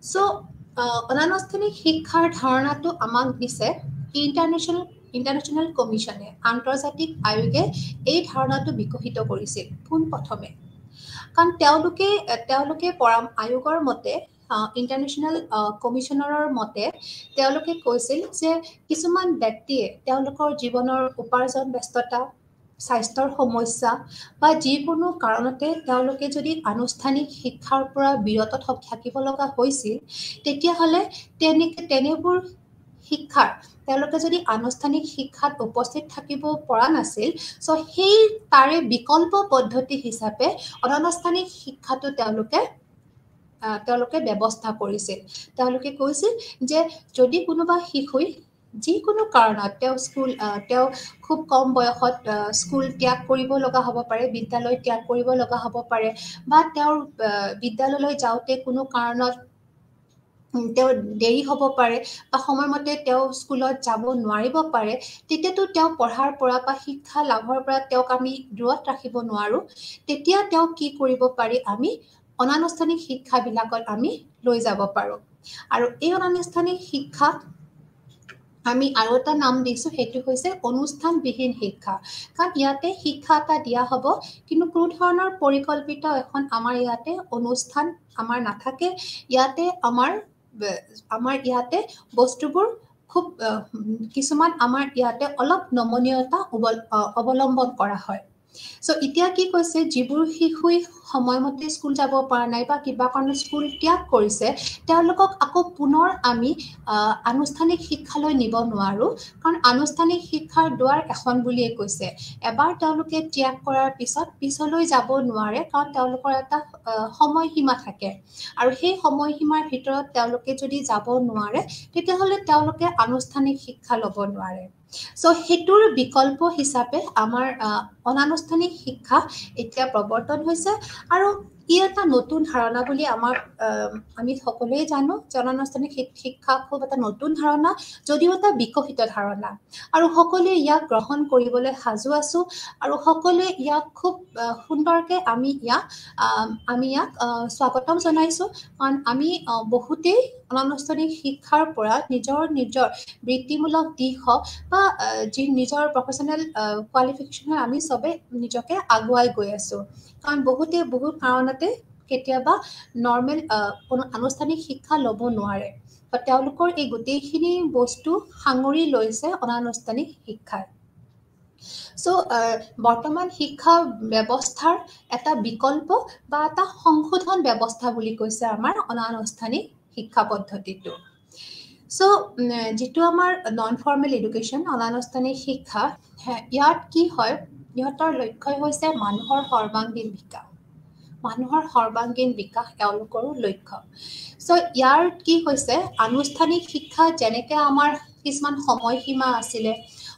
সো অনানুষ্ঠানিক শিক্ষাৰ ধাৰণাটো আমাক দিছে ইণ্টাৰনেশ্যনেল কমিশ্যনে আন্তৰ্জাতিক আয়োগে এই ধাৰণাটো বিকশিত কৰিছিল পোনপ্ৰথমে কাৰণ তেওঁলোকে আয়োগৰ মতে ইণ্টাৰনেশ্যনেল কমিশ্যনাৰৰ মতে তেওঁলোকে কৈছিল যে কিছুমান ব্যক্তিয়ে তেওঁলোকৰ জীৱনৰ উপাৰ্জন ব্যস্ততা স্বাস্থ্যৰ সমস্যা বা যিকোনো কাৰণতে তেওঁলোকে যদি আনুষ্ঠানিক শিক্ষাৰ পৰা বিৰত থাকিব লগা হৈছিল তেতিয়াহ'লে তেনেবোৰ শিক্ষাৰ তেওঁলোকে যদি আনুষ্ঠানিক শিক্ষাত উপস্থিত থাকিব পৰা নাছিল সো সেই তাৰে বিকল্প পদ্ধতি হিচাপে অনানুষ্ঠানিক শিক্ষাটো তেওঁলোকে ব্যৱস্থা কৰিছিল তেওঁলোকে কৈছিল যে যদি কোনোবা শিশুই যিকোনো কাৰণত তেওঁ খুব কম বয়সত স্কুল ত্যাগ কৰিব লগা হ'ব পাৰে বিদ্যালয় ত্যাগ কৰিব লগা হ'ব পাৰে বা তেওঁৰ বিদ্যালয়লৈ যাওঁতে কোনো কাৰণত তেওঁ দেৰি হ'ব পাৰে বা সময়মতে তেওঁ স্কুলত যাব নোৱাৰিব পাৰে তেতিয়াতো তেওঁ পঢ়াৰ পৰা বা শিক্ষা লাভৰ পৰা তেওঁক আমি দূৰত ৰাখিব নোৱাৰোঁ তেতিয়া তেওঁ কি কৰিব পাৰি আমি অনানুষ্ঠানিক শিক্ষাবিলাকত আমি লৈ যাব পাৰোঁ আৰু এই অনানুষ্ঠানিক শিক্ষা আমি আৰু এটা নাম দিছো সেইটো হৈছে অনুষ্ঠানবিহীন শিক্ষা কাৰণ ইয়াতে শিক্ষা এটা দিয়া হ'ব কিন্তু কোনো ধৰণৰ পৰিকল্পিত এখন আমাৰ ইয়াতে অনুষ্ঠান আমাৰ নাথাকে ইয়াতে আমাৰ ইয়াতে বস্তুবোৰ খুব কিছুমান আমাৰ ইয়াতে অলপ নমনীয়তা অৱলম্বন কৰা হয় সো এতিয়া কি কৈছে যিবোৰ শিশুই সময়মতে স্কুল যাব পৰা নাই বা কিবা কাৰণত স্কুল ত্যাগ কৰিছে তেওঁলোকক আকৌ পুনৰ আমি আনুষ্ঠানিক শিক্ষালৈ নিব নোৱাৰোঁ কাৰণ আনুষ্ঠানিক শিক্ষাৰ দুৱাৰ এখন বুলিয়ে কৈছে এবাৰ তেওঁলোকে ত্যাগ কৰাৰ পিছলৈ যাব নোৱাৰে কাৰণ তেওঁলোকৰ এটা সময়সীমা থাকে আৰু সেই সময়সীমাৰ ভিতৰত তেওঁলোকে যদি যাব নোৱাৰে তেতিয়াহ'লে তেওঁলোকে আনুষ্ঠানিক শিক্ষা ল'ব নোৱাৰে সো হেতুৰ বিকল্প হিচাপে আমাৰ অনানুষ্ঠানিক শিক্ষা এতিয়া প্ৰৱৰ্তন হৈছে আৰু ই এটা নতুন ধাৰণা বুলি আমি সকলোৱে জানো যে অনানুষ্ঠানিক শিক্ষা খুব এটা নতুন ধাৰণা যদিও এটা বিকশিত ধাৰণা আৰু সকলোৱে ইয়াক গ্ৰহণ কৰিবলৈ সাজু আছো আৰু সকলোৱে ইয়াক খুব সুন্দৰকৈ আমি ইয়াক স্বাগতম জনাইছো কাৰণ আমি বহুতেই অনানুষ্ঠানিক শিক্ষাৰ পৰা নিজৰ বৃত্তিমূলক দিশ হওক বা যি নিজৰ প্ৰফেশ্যনেল কোৱালিফিকেশ্যন আমি চবে নিজকে আগুৱাই গৈ আছো কাৰণ বহুত কাৰণতে কেতিয়াবা নৰ্মেল কোনো আনুষ্ঠানিক শিক্ষা ল'ব নোৱাৰে তেওঁলোকৰ এই গোটেইখিনি বস্তু সাঙুৰি লৈছে অনানুষ্ঠানিক শিক্ষাই সো বৰ্তমান শিক্ষা ব্যৱস্থাৰ এটা বিকল্প বা এটা সংশোধন ব্যৱস্থা বুলি কৈছে আমাৰ অনানুষ্ঠানিক শিক্ষা পদ্ধতিটো সো যেটো আমাৰ নন ফৰ্মেল এডুকেশ্যন অনানুষ্ঠানিক শিক্ষা ইয়াত কি হয় ইহঁতৰ লক্ষ্য হৈছে মানুহৰ সৰ্বাংগীন বিকাশ এওঁলোকৰো লক্ষ্য সো ইয়াৰ কি হৈছে আনুষ্ঠানিক শিক্ষা যেনেকৈ আমাৰ কিছুমান সময়সীমা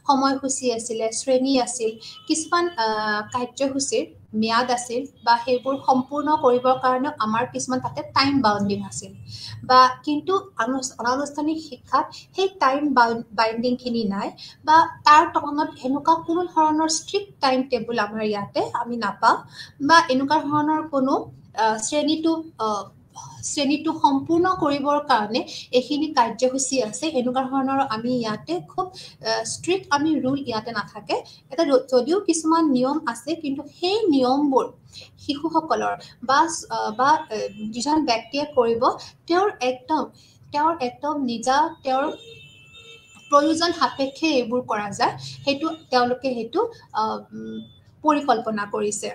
সময়সূচী আছিলে শ্ৰেণী আছিল কিছুমান কাৰ্যসূচীৰ ম্যাদ আছিল বা সেইবোৰ সম্পূৰ্ণ কৰিবৰ কাৰণে আমাৰ কিছুমান তাতে টাইম বাউণ্ডিং আছিল বা কিন্তু অনানুষ্ঠানিক শিক্ষাত সেই টাইম বাইণ্ডিংখিনি নাই বা তাৰ তলত এনেকুৱা কোনো ধৰণৰ ষ্ট্ৰিক্ট টাইম টেবুল আমাৰ ইয়াতে আমি নাপাওঁ বা এনেকুৱা ধৰণৰ কোনো শ্ৰেণীটো সম্পূৰ্ণ কৰিবৰ কাৰণে এইখিনি কাৰ্যসূচী আছে এনেকুৱা ধৰণৰ আমি ইয়াতে খুব ষ্ট্ৰিক্ট আমি ৰুল ইয়াতে নাথাকে এটা যদিও কিছুমান নিয়ম আছে কিন্তু সেই নিয়মবোৰ শিশুসকলৰ বা যিজন ব্যক্তিয়ে কৰিব তেওঁৰ একদম নিজা তেওঁৰ প্ৰয়োজন সাপেক্ষে এইবোৰ কৰা যায় তেওঁলোকে পৰিকল্পনা কৰিছে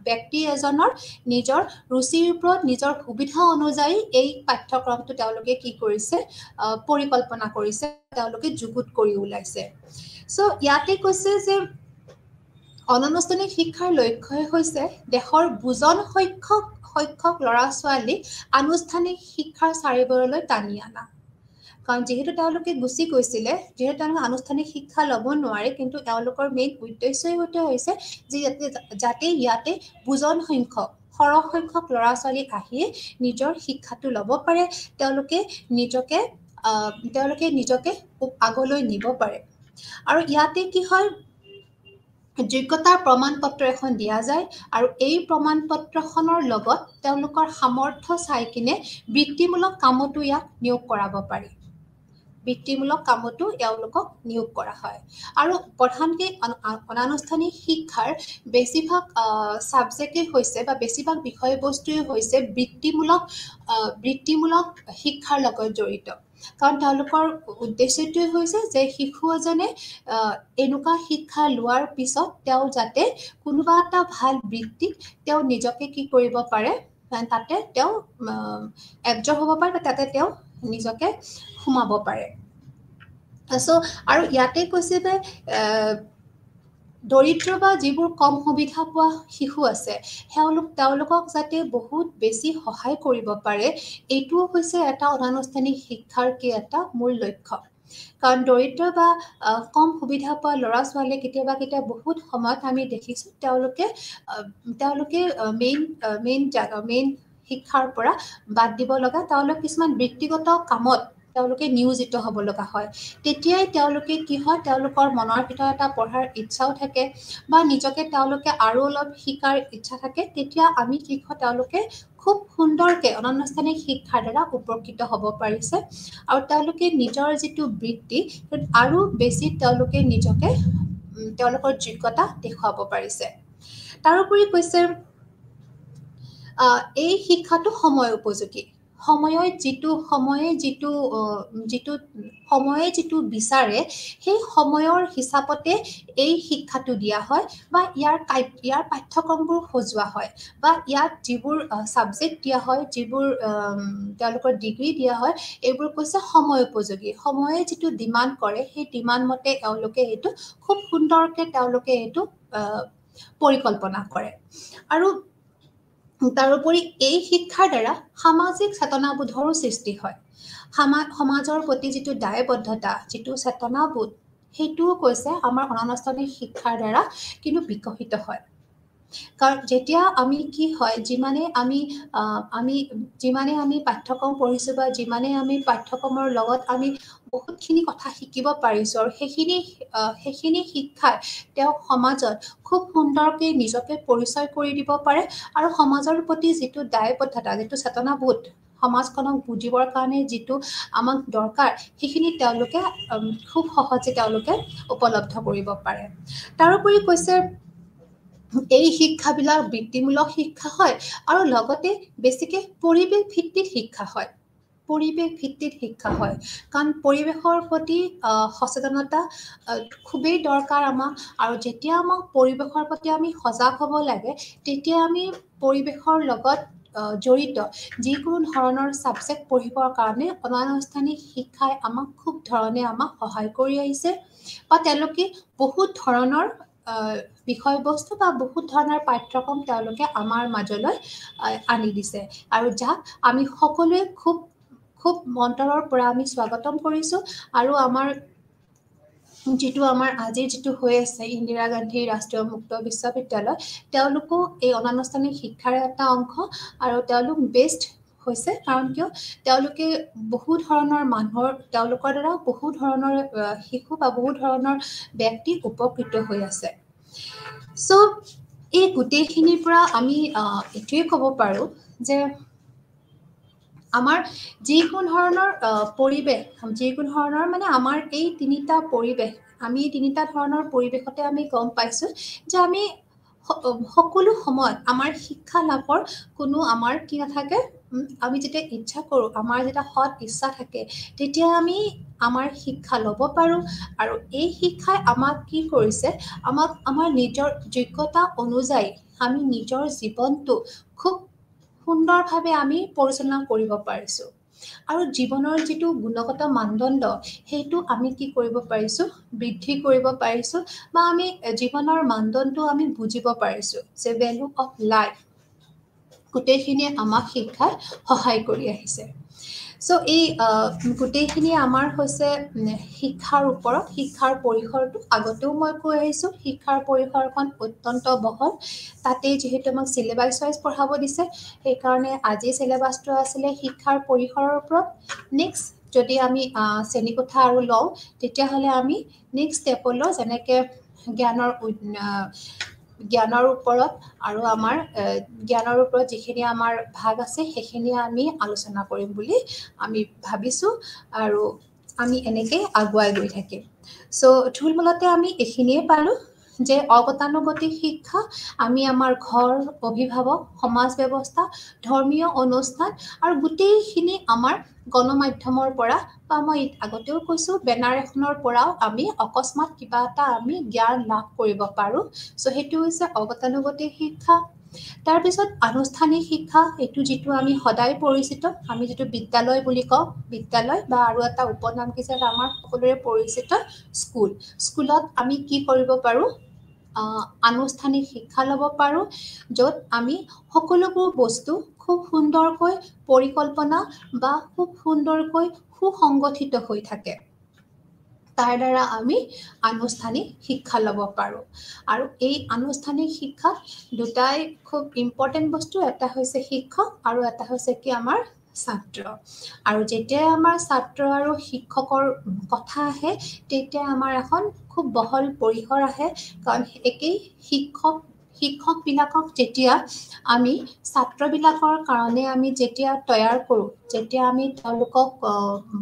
ব্যক্তি এজনৰ নিজৰ ৰুচিৰ ওপৰত নিজৰ সুবিধা অনুযায়ী এই পাঠ্যক্ৰমটো তেওঁলোকে কি কৰিছে পৰিকল্পনা কৰিছে তেওঁলোকে যুগুত কৰি ওলাইছে সো ইয়াতে কৈছে যে অনানুষ্ঠানিক শিক্ষাৰ লক্ষ্য হৈছে দেশৰ বুজন সংখ্যক ল'ৰা ছোৱালীক আনুষ্ঠানিক শিক্ষাৰ চাৰিবেৰলৈ টানি আনা কাৰণ যেহেতু তেওঁলোকে গুচি গৈছিলে যেহেতু তেওঁলোকে আনুষ্ঠানিক শিক্ষা ল'ব নোৱাৰে কিন্তু তেওঁলোকৰ মেইন উদ্দেশ্যই হৈছে যে যাতে ইয়াতে বুজন সংখ্যক সৰহ সংখ্যক ল'ৰা ছোৱালী আহি নিজৰ শিক্ষাটো ল'ব পাৰে তেওঁলোকে নিজকে আগলৈ নিব পাৰে আৰু ইয়াতে কি হয় যোগ্যতাৰ প্ৰমাণ পত্ৰ এখন দিয়া যায় আৰু এই প্ৰমাণ পত্ৰখনৰ লগত তেওঁলোকৰ সামৰ্থ্য চাই কিনে বৃত্তিমূলক কামতো ইয়াক নিয়োগ কৰাব পাৰি বৃত্তিমূলক কামতো এওঁলোকক নিয়োগ কৰা হয় আৰু প্ৰধানকৈ অনানুষ্ঠানিক শিক্ষাৰ বেছিভাগ ছাবজেক্টেই হৈছে বা বেছিভাগ বিষয়বস্তুৱেই হৈছে বৃত্তিমূলক শিক্ষাৰ লগত জড়িত কাৰণ তেওঁলোকৰ উদ্দেশ্যটোৱে হৈছে যে শিশু এজনে এনেকুৱা শিক্ষা লোৱাৰ পিছত তেওঁ যাতে কোনোবা এটা ভাল বৃত্তিত তেওঁ নিজকে কি কৰিব পাৰে তাতে তেওঁ এবজৰ্ব হ'ব পাৰে বা তাতে তেওঁ নিজকে সোমাব পাৰে আৰু ইয়াতে কৈছে যে দৰিদ্ৰ বা যিবোৰ কম সুবিধা পোৱা শিশু আছে তেওঁলোকক যাতে বহুত বেছি সহায় কৰিব পাৰে এইটোও হৈছে এটা অনানুষ্ঠানিক শিক্ষাৰ কি এটা মূল লক্ষ্য কাৰণ দৰিদ্ৰ বা কম সুবিধা পোৱা ল'ৰা ছোৱালীয়ে কেতিয়াবা বহুত সময়ত আমি দেখিছোঁ তেওঁলোকে মেইন শিক্ষাৰ পৰা বাদ দিব লগা তেওঁলোক কিছুমান ব্যক্তিগত কামত তেওঁলোকে নিয়োজিত হ'ব লগা হয় তেতিয়াই তেওঁলোকে কি হয় তেওঁলোকৰ মনৰ ভিতৰত এটা পঢ়াৰ ইচ্ছাও থাকে বা নিজকে তেওঁলোকে আৰু অলপ শিকাৰ ইচ্ছা থাকে তেতিয়া আমি কি হয় তেওঁলোকে খুব সুন্দৰকৈ অনানুষ্ঠানিক শিক্ষাৰ দ্বাৰা উপকৃত হ'ব পাৰিছে আৰু তেওঁলোকে নিজৰ যিটো বৃত্তি আৰু বেছি তেওঁলোকে নিজকে তেওঁলোকৰ যোগ্যতা দেখুৱাব পাৰিছে তাৰোপৰি কৈছে এই শিক্ষাটো সময় উপযোগী সময়ে যিটো বিচাৰে সেই সময়ৰ হিচাপতে এই শিক্ষাটো দিয়া হয় বা ইয়াৰ পাঠ্যক্ৰমবোৰ সজোৱা হয় বা ইয়াত যিবোৰ ছাবজেক্ট দিয়া হয় যিবোৰ তেওঁলোকৰ ডিগ্ৰী দিয়া হয় এইবোৰ কৈছে সময় উপযোগী সময়ে যিটো ডিমাণ্ড কৰে সেই ডিমাণ্ড মতে তেওঁলোকে এইটো খুব সুন্দৰকৈ তেওঁলোকে এইটো পৰিকল্পনা কৰে আৰু তাৰোপৰি এই শিক্ষাৰ দ্বাৰা সামাজিক চেতনাবোধৰো সৃষ্টি হয় সমাজৰ প্ৰতি যিটো দায়বদ্ধতা যিটো চেতনাবোধ সেইটোও কৈছে আমাৰ অনানুষ্ঠানিক শিক্ষাৰ দ্বাৰা কিন্তু বিকশিত হয় কাৰণ যেতিয়া আমি কি হয় যিমানে আমি পাঠ্যক্ৰম পঢ়িছোঁ বা যিমানে আমি পাঠ্যক্ৰমৰ লগত আমি বহুতখিনি কথা শিকিব পাৰিছোঁ আৰু সেইখিনি শিক্ষাই তেওঁ সমাজত খুব সুন্দৰকৈ নিজকে পৰিচয় কৰি দিব পাৰে আৰু সমাজৰ প্ৰতি যিটো দায়বদ্ধতা যিটো চেতনাবোধ সমাজখনক বুজিবৰ কাৰণে যিটো আমাক দৰকাৰ সেইখিনি তেওঁলোকে খুব সহজে তেওঁলোকে উপলব্ধ কৰিব পাৰে তাৰোপৰি কৈছে এই শিক্ষাবিলাক বৃত্তিমূলক শিক্ষা হয় আৰু লগতে বেছিকৈ পৰিৱেশ ভিত্তিক শিক্ষা হয় কাৰণ পৰিৱেশৰ প্ৰতি সচেতনতা খুবেই দৰকাৰ আমাক আৰু যেতিয়া আমাক পৰিৱেশৰ প্ৰতি আমি সজাগ হ'ব লাগে তেতিয়া আমি পৰিৱেশৰ লগত জড়িত যিকোনো ধৰণৰ ছাবজেক্ট পঢ়িবৰ কাৰণে অনানুষ্ঠানিক শিক্ষাই আমাক খুব ধৰণে আমাক সহায় কৰি আহিছে বা তেওঁলোকে বহুত ধৰণৰ বিষয়বস্তু বা বহুত ধৰণৰ পাঠ্যক্ৰম তেওঁলোকে আমাৰ মাজলৈ আনি দিছে আৰু যাক আমি সকলোৱে খুব অন্তৰৰ পৰা আমি স্বাগতম কৰিছোঁ আৰু আমাৰ আজিৰ যিটো হৈ আছে ইন্দিৰা গান্ধী ৰাষ্ট্ৰীয় মুক্ত বিশ্ববিদ্যালয় তেওঁলোকো এই অনানুষ্ঠানিক শিক্ষাৰ এটা অংশ আৰু তেওঁলোক বেষ্ট হৈছে কাৰণ কিয় তেওঁলোকে বহু ধৰণৰ তেওঁলোকৰ দ্বাৰা বহু ধৰণৰ শিশু বা বহু ধৰণৰ ব্যক্তি উপকৃত হৈ আছে চ' এই গোটেইখিনিৰ পৰা আমি এইটোৱে ক'ব পাৰোঁ যে আমাৰ যিকোনো ধৰণৰ পৰিৱেশ যিকোনো ধৰণৰ মানে আমাৰ এই তিনিটা পৰিৱেশ আমি তিনিটা ধৰণৰ পৰিৱেশতে আমি গম পাইছোঁ যে আমি সকলো সময়ত আমাৰ শিক্ষা লাভৰ কোনো আমাৰ কি নাথাকে আমি যেতিয়া ইচ্ছা কৰোঁ আমাৰ যেতিয়া সৎ ইচ্ছা থাকে তেতিয়া আমি আমাৰ শিক্ষা ল'ব পাৰোঁ আৰু এই শিক্ষাই আমাক কি কৰিছে আমাক আমাৰ নিজৰ যোগ্যতা অনুযায়ী আমি নিজৰ জীৱনটো খুব সুন্দৰভাৱে আমি পৰিচালনা কৰিব পাৰিছোঁ আৰু জীৱনৰ যিটো গুণগত মানদণ্ড সেইটো আমি কি কৰিব পাৰিছোঁ বৃদ্ধি কৰিব পাৰিছোঁ বা আমি জীৱনৰ মানদণ্ড আমি বুজিব পাৰিছোঁ যে ভেলু অফ লাইফ গোটেইখিনিয়ে আমাক শিক্ষাত সহায় কৰি আহিছে সো এই গোটেইখিনি আমাৰ হৈছে শিক্ষাৰ ওপৰত শিক্ষাৰ পৰিসৰটো আগতেও মই কৈ আহিছোঁ শিক্ষাৰ পৰিসৰখন অত্যন্ত বহল তাতে যেহেতু আমাক সিলেবাস ওয়াইজ পঢ়াব দিছে সেইকাৰণে আজি সিলেবাসটো আছিলে শিক্ষাৰ পৰিসৰৰ ওপৰত নেক্সট যদি আমি শ্ৰেণীকোঠা আৰু লওঁ তেতিয়াহ'লে আমি নেক্সট ষ্টেপলৈ যেনেকৈ জ্ঞানৰ ওপৰত আৰু আমাৰ জ্ঞানৰ ওপৰত যিখিনি আমাৰ ভাগ আছে সেইখিনি আমি আলোচনা কৰিম বুলি আমি ভাবিছোঁ আৰু আমি এনেকৈ আগুৱাই গৈ থাকিম সো থুলমূলতে আমি এইখিনিয়ে পালোঁ যে অগতানুগতিক শিক্ষা আমি আমাৰ ঘৰ অভিভাৱক সমাজ ব্যৱস্থা ধৰ্মীয় অনুষ্ঠান আৰু গোটেইখিনি আমাৰ গণমাধ্যমৰ পৰা বা মই আগতেও কৈছোঁ বেনাৰ এখনৰ পৰাও আমি অকস্মাত কিবা এটা আমি জ্ঞান লাভ কৰিব পাৰোঁ সো সেইটো হৈছে অগতানুগতিক শিক্ষা তাৰপিছত আনুষ্ঠানিক শিক্ষা এইটো যিটো আমি সদায় পৰিচিত আমি যিটো বিদ্যালয় বুলি কওঁ বিদ্যালয় বা আৰু এটা উপনাম হিচাপে আমাৰ সকলোৰে পৰিচিত স্কুলত আমি কি কৰিব পাৰোঁ আনুষ্ঠানিক শিক্ষা ল'ব পাৰোঁ য'ত আমি সকলোবোৰ বস্তু খুব সুন্দৰকৈ পৰিকল্পনা বা খুব সুন্দৰকৈ সুসংগঠিত হৈ থাকে তাৰ দ্বাৰা আমি আনুষ্ঠানিক শিক্ষা ল'ব পাৰোঁ আৰু এই আনুষ্ঠানিক শিক্ষাত দুটাই খুব ইম্পৰ্টেণ্ট বস্তু এটা হৈছে শিক্ষক আৰু এটা হৈছে কি আমাৰ ছাত্ৰ আৰু যেতিয়া আমাৰ ছাত্ৰ আৰু শিক্ষকৰ কথা আহে তেতিয়া আমাৰ এখন খুব বহল পৰিসৰ আহে কাৰণ একেই শিক্ষকবিলাকক যেতিয়া আমি ছাত্ৰবিলাকৰ কাৰণে আমি যেতিয়া তৈয়াৰ কৰোঁ যেতিয়া আমি তেওঁলোকক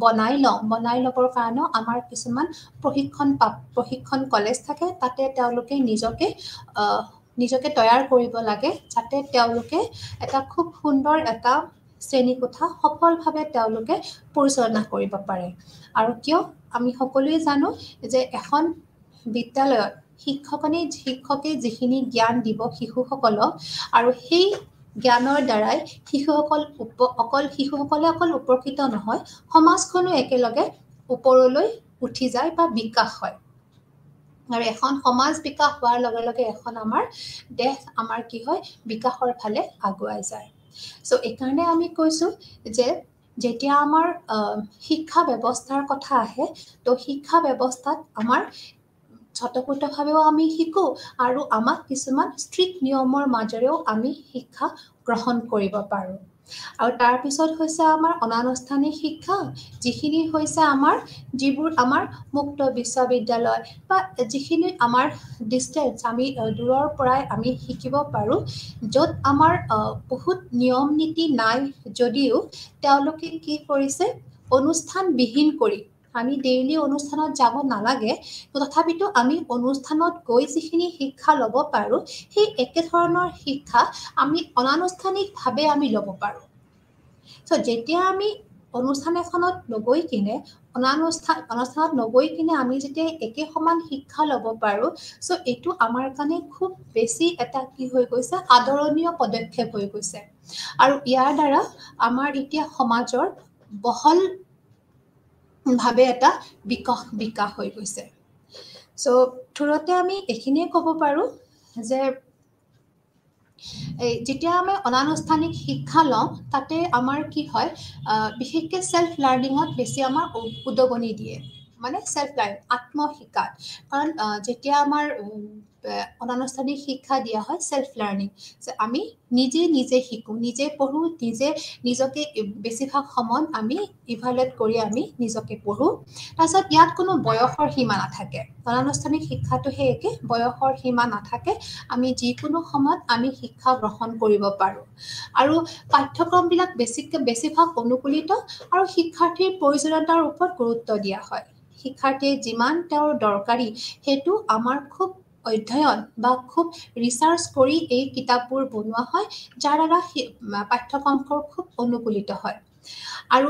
বনাই ল'বৰ কাৰণেও আমাৰ কিছুমান প্ৰশিক্ষণ কলেজ থাকে তাতে তেওঁলোকে নিজকে তৈয়াৰ কৰিব লাগে যাতে তেওঁলোকে এটা খুব সুন্দৰ এটা শ্ৰেণীকোঠা সফলভাৱে তেওঁলোকে পৰিচালনা কৰিব পাৰে আৰু কিয় আমি সকলোৱে জানো যে এখন বিদ্যালয়ত শিক্ষকে যিখিনি জ্ঞান দিব শিশুসকলক আৰু সেই জ্ঞানৰ দ্বাৰাই শিশুসকলে অকল উপকৃত নহয় সমাজখনো একেলগে ওপৰলৈ উঠি যায় বা বিকাশ হয় আৰু এখন সমাজ বিকাশ হোৱাৰ লগে লগে এখন আমাৰ দেশ আমাৰ কি হয় বিকাশৰ ফালে আগুৱাই যায় সো এইকাৰণে আমি কৈছোঁ যে যেতিয়া আমাৰ শিক্ষা ব্যৱস্থাৰ কথা আহে তো শিক্ষা ব্যৱস্থাত আমাৰ স্বতঃস্ফূৰ্তভাৱেও আমি শিকোঁ আৰু আমাক কিছুমান ষ্ট্ৰিক্ট নিয়মৰ মাজেৰেও আমি শিক্ষা গ্ৰহণ কৰিব পাৰোঁ আৰু তাৰপিছত হৈছে আমাৰ অনানুষ্ঠানিক শিক্ষা যিখিনি হৈছে যিবোৰ আমাৰ মুক্ত বিশ্ববিদ্যালয় বা যিখিনি আমাৰ ডিষ্টেঞ্চ আমি দূৰৰ পৰাই আমি শিকিব পাৰোঁ য'ত আমাৰ বহুত নিয়ম নীতি নাই যদিও তেওঁলোকে কি কৰিছে অনুষ্ঠানবিহীন কৰি আমি ডেইলি অনুষ্ঠানত যাব নালাগে তথাপিতো আমি অনুষ্ঠানত গৈ যিখিনি শিক্ষা ল'ব পাৰোঁ সেই একেধৰণৰ শিক্ষা আমি অনানুষ্ঠানিকভাৱে আমি ল'ব পাৰোঁ সো যেতিয়া আমি অনুষ্ঠান এখনত নগৈ কিনে অনুষ্ঠানত নগৈ কিনে আমি যেতিয়া একে সমান শিক্ষা ল'ব পাৰোঁ সো এইটো আমাৰ কাৰণে খুব বেছি এটা কি হৈ গৈছে আদৰণীয় পদক্ষেপ হৈ গৈছে আৰু ইয়াৰ দ্বাৰা আমাৰ এতিয়া সমাজৰ বহলভাৱে এটা বিকাশ হৈ গৈছে সো থোৰতে আমি এইখিনিয়ে ক'ব পাৰোঁ যে যেতিয়া আমি অনানুষ্ঠানিক শিক্ষা লওঁ তাতে আমাৰ কি হয় বিশেষকৈ চেল্ফ লাৰ্ণিঙত বেছি আমাৰ উদগনি দিয়ে মানে চেল্ফ লাৰ্ণিং আত্মশিকাত কাৰণ যেতিয়া আমাৰ অনানুষ্ঠানিক শিক্ষা দিয়া হয় চেল্ফ লাৰ্ণিং যে আমি নিজে শিকোঁ নিজে পঢ়োঁ নিজকে বেছিভাগ সময়ত আমি ইভালুৱেট কৰি আমি নিজকে পঢ়োঁ তাৰপিছত ইয়াত কোনো বয়সৰ সীমা নাথাকে অনানুষ্ঠানিক শিক্ষাটো সেই একে বয়সৰ সীমা নাথাকে আমি যিকোনো সময়ত আমি শিক্ষা গ্ৰহণ কৰিব পাৰোঁ আৰু পাঠ্যক্ৰমবিলাক বেছিভাগ অনুকূলিত আৰু শিক্ষাৰ্থীৰ প্ৰয়োজনীয়তাৰ ওপৰত গুৰুত্ব দিয়া হয় শিক্ষাৰ্থীয়ে যিমান তেওঁৰ দৰকাৰী সেইটো আমাৰ খুব অধ্যয়ন বা খুব ৰিচাৰ্চ কৰি এই কিতাপবোৰ বনোৱা হয় যাৰ দ্বাৰা পাঠ্যক্ৰমবোৰ খুব অনুকূলিত হয় আৰু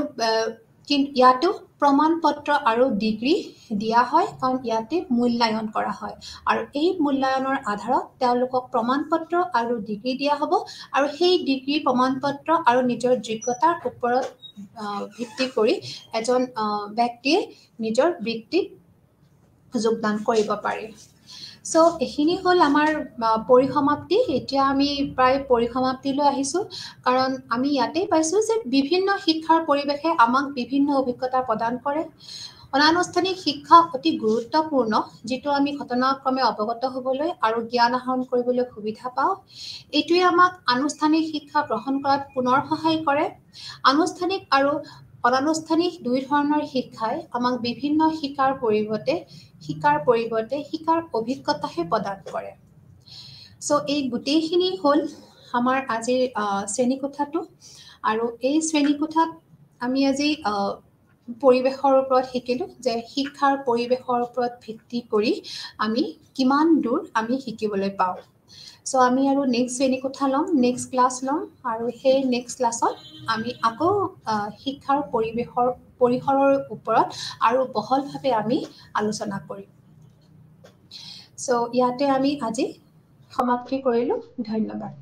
কিন্তু ইয়াতো প্ৰমাণ পত্ৰ আৰু ডিগ্ৰী দিয়া হয় কাৰণ ইয়াতে মূল্যায়ন কৰা হয় আৰু এই মূল্যায়নৰ আধাৰত তেওঁলোকক প্ৰমাণ পত্ৰ আৰু ডিগ্ৰী দিয়া হ'ব আৰু সেই ডিগ্ৰী প্ৰমাণ পত্ৰ আৰু নিজৰ যোগ্যতাৰ ওপৰত ভিত্তি কৰি এজন ব্যক্তিয়ে নিজৰ বৃত্তিত যোগদান কৰিব পাৰে সো এইখিনি হ'ল আমাৰ পৰিসমাপ্তি। এতিয়া আমি প্ৰায় পৰিসমাপ্তিলৈ আহিছোঁ, কাৰণ আমি ইয়াতেই পাইছোঁ যে বিভিন্ন শিক্ষাৰ পৰিৱেশে আমাক বিভিন্ন অভিজ্ঞতা প্ৰদান কৰে। অনানুষ্ঠানিক শিক্ষা অতি গুৰুত্বপূৰ্ণ, যিটো আমি ঘটনাক্ৰমে অৱগত হ'বলৈ আৰু জ্ঞান আহৰণ কৰিবলৈ সুবিধা পাওঁ। এইটোৱে আমাক আনুষ্ঠানিক শিক্ষা গ্ৰহণ কৰাত পুনৰ সহায় কৰে। আনুষ্ঠানিক আৰু অনানুষ্ঠানিক দুই ধৰণৰ শিক্ষাই আমাক বিভিন্ন শিকাৰ পৰিৱৰ্তে শিকাৰ অভিজ্ঞতাহে প্ৰদান কৰে। সো এই গোটেইখিনি হ'ল আমাৰ আজিৰ শ্ৰেণীকোঠাটো, আৰু এই শ্ৰেণীকোঠাত আমি আজি পৰিৱেশৰ ওপৰত শিকিলোঁ যে শিক্ষাৰ পৰিৱেশৰ ওপৰত ভিত্তি কৰি আমি কিমান দূৰ আমি শিকিবলৈ পাওঁ। সো আমি আৰু নেক্সট শ্ৰেণীকোঠা ল'ম, নেক্সট ক্লাছ ল'ম, আৰু সেই নেক্সট ক্লাছত আমি আকৌ শিক্ষাৰ পৰিসৰৰ ওপৰত আৰু বহলভাৱে আমি আলোচনা কৰিম। সো ইয়াতে আমি আজি সমাপ্তি কৰিলোঁ। ধন্যবাদ।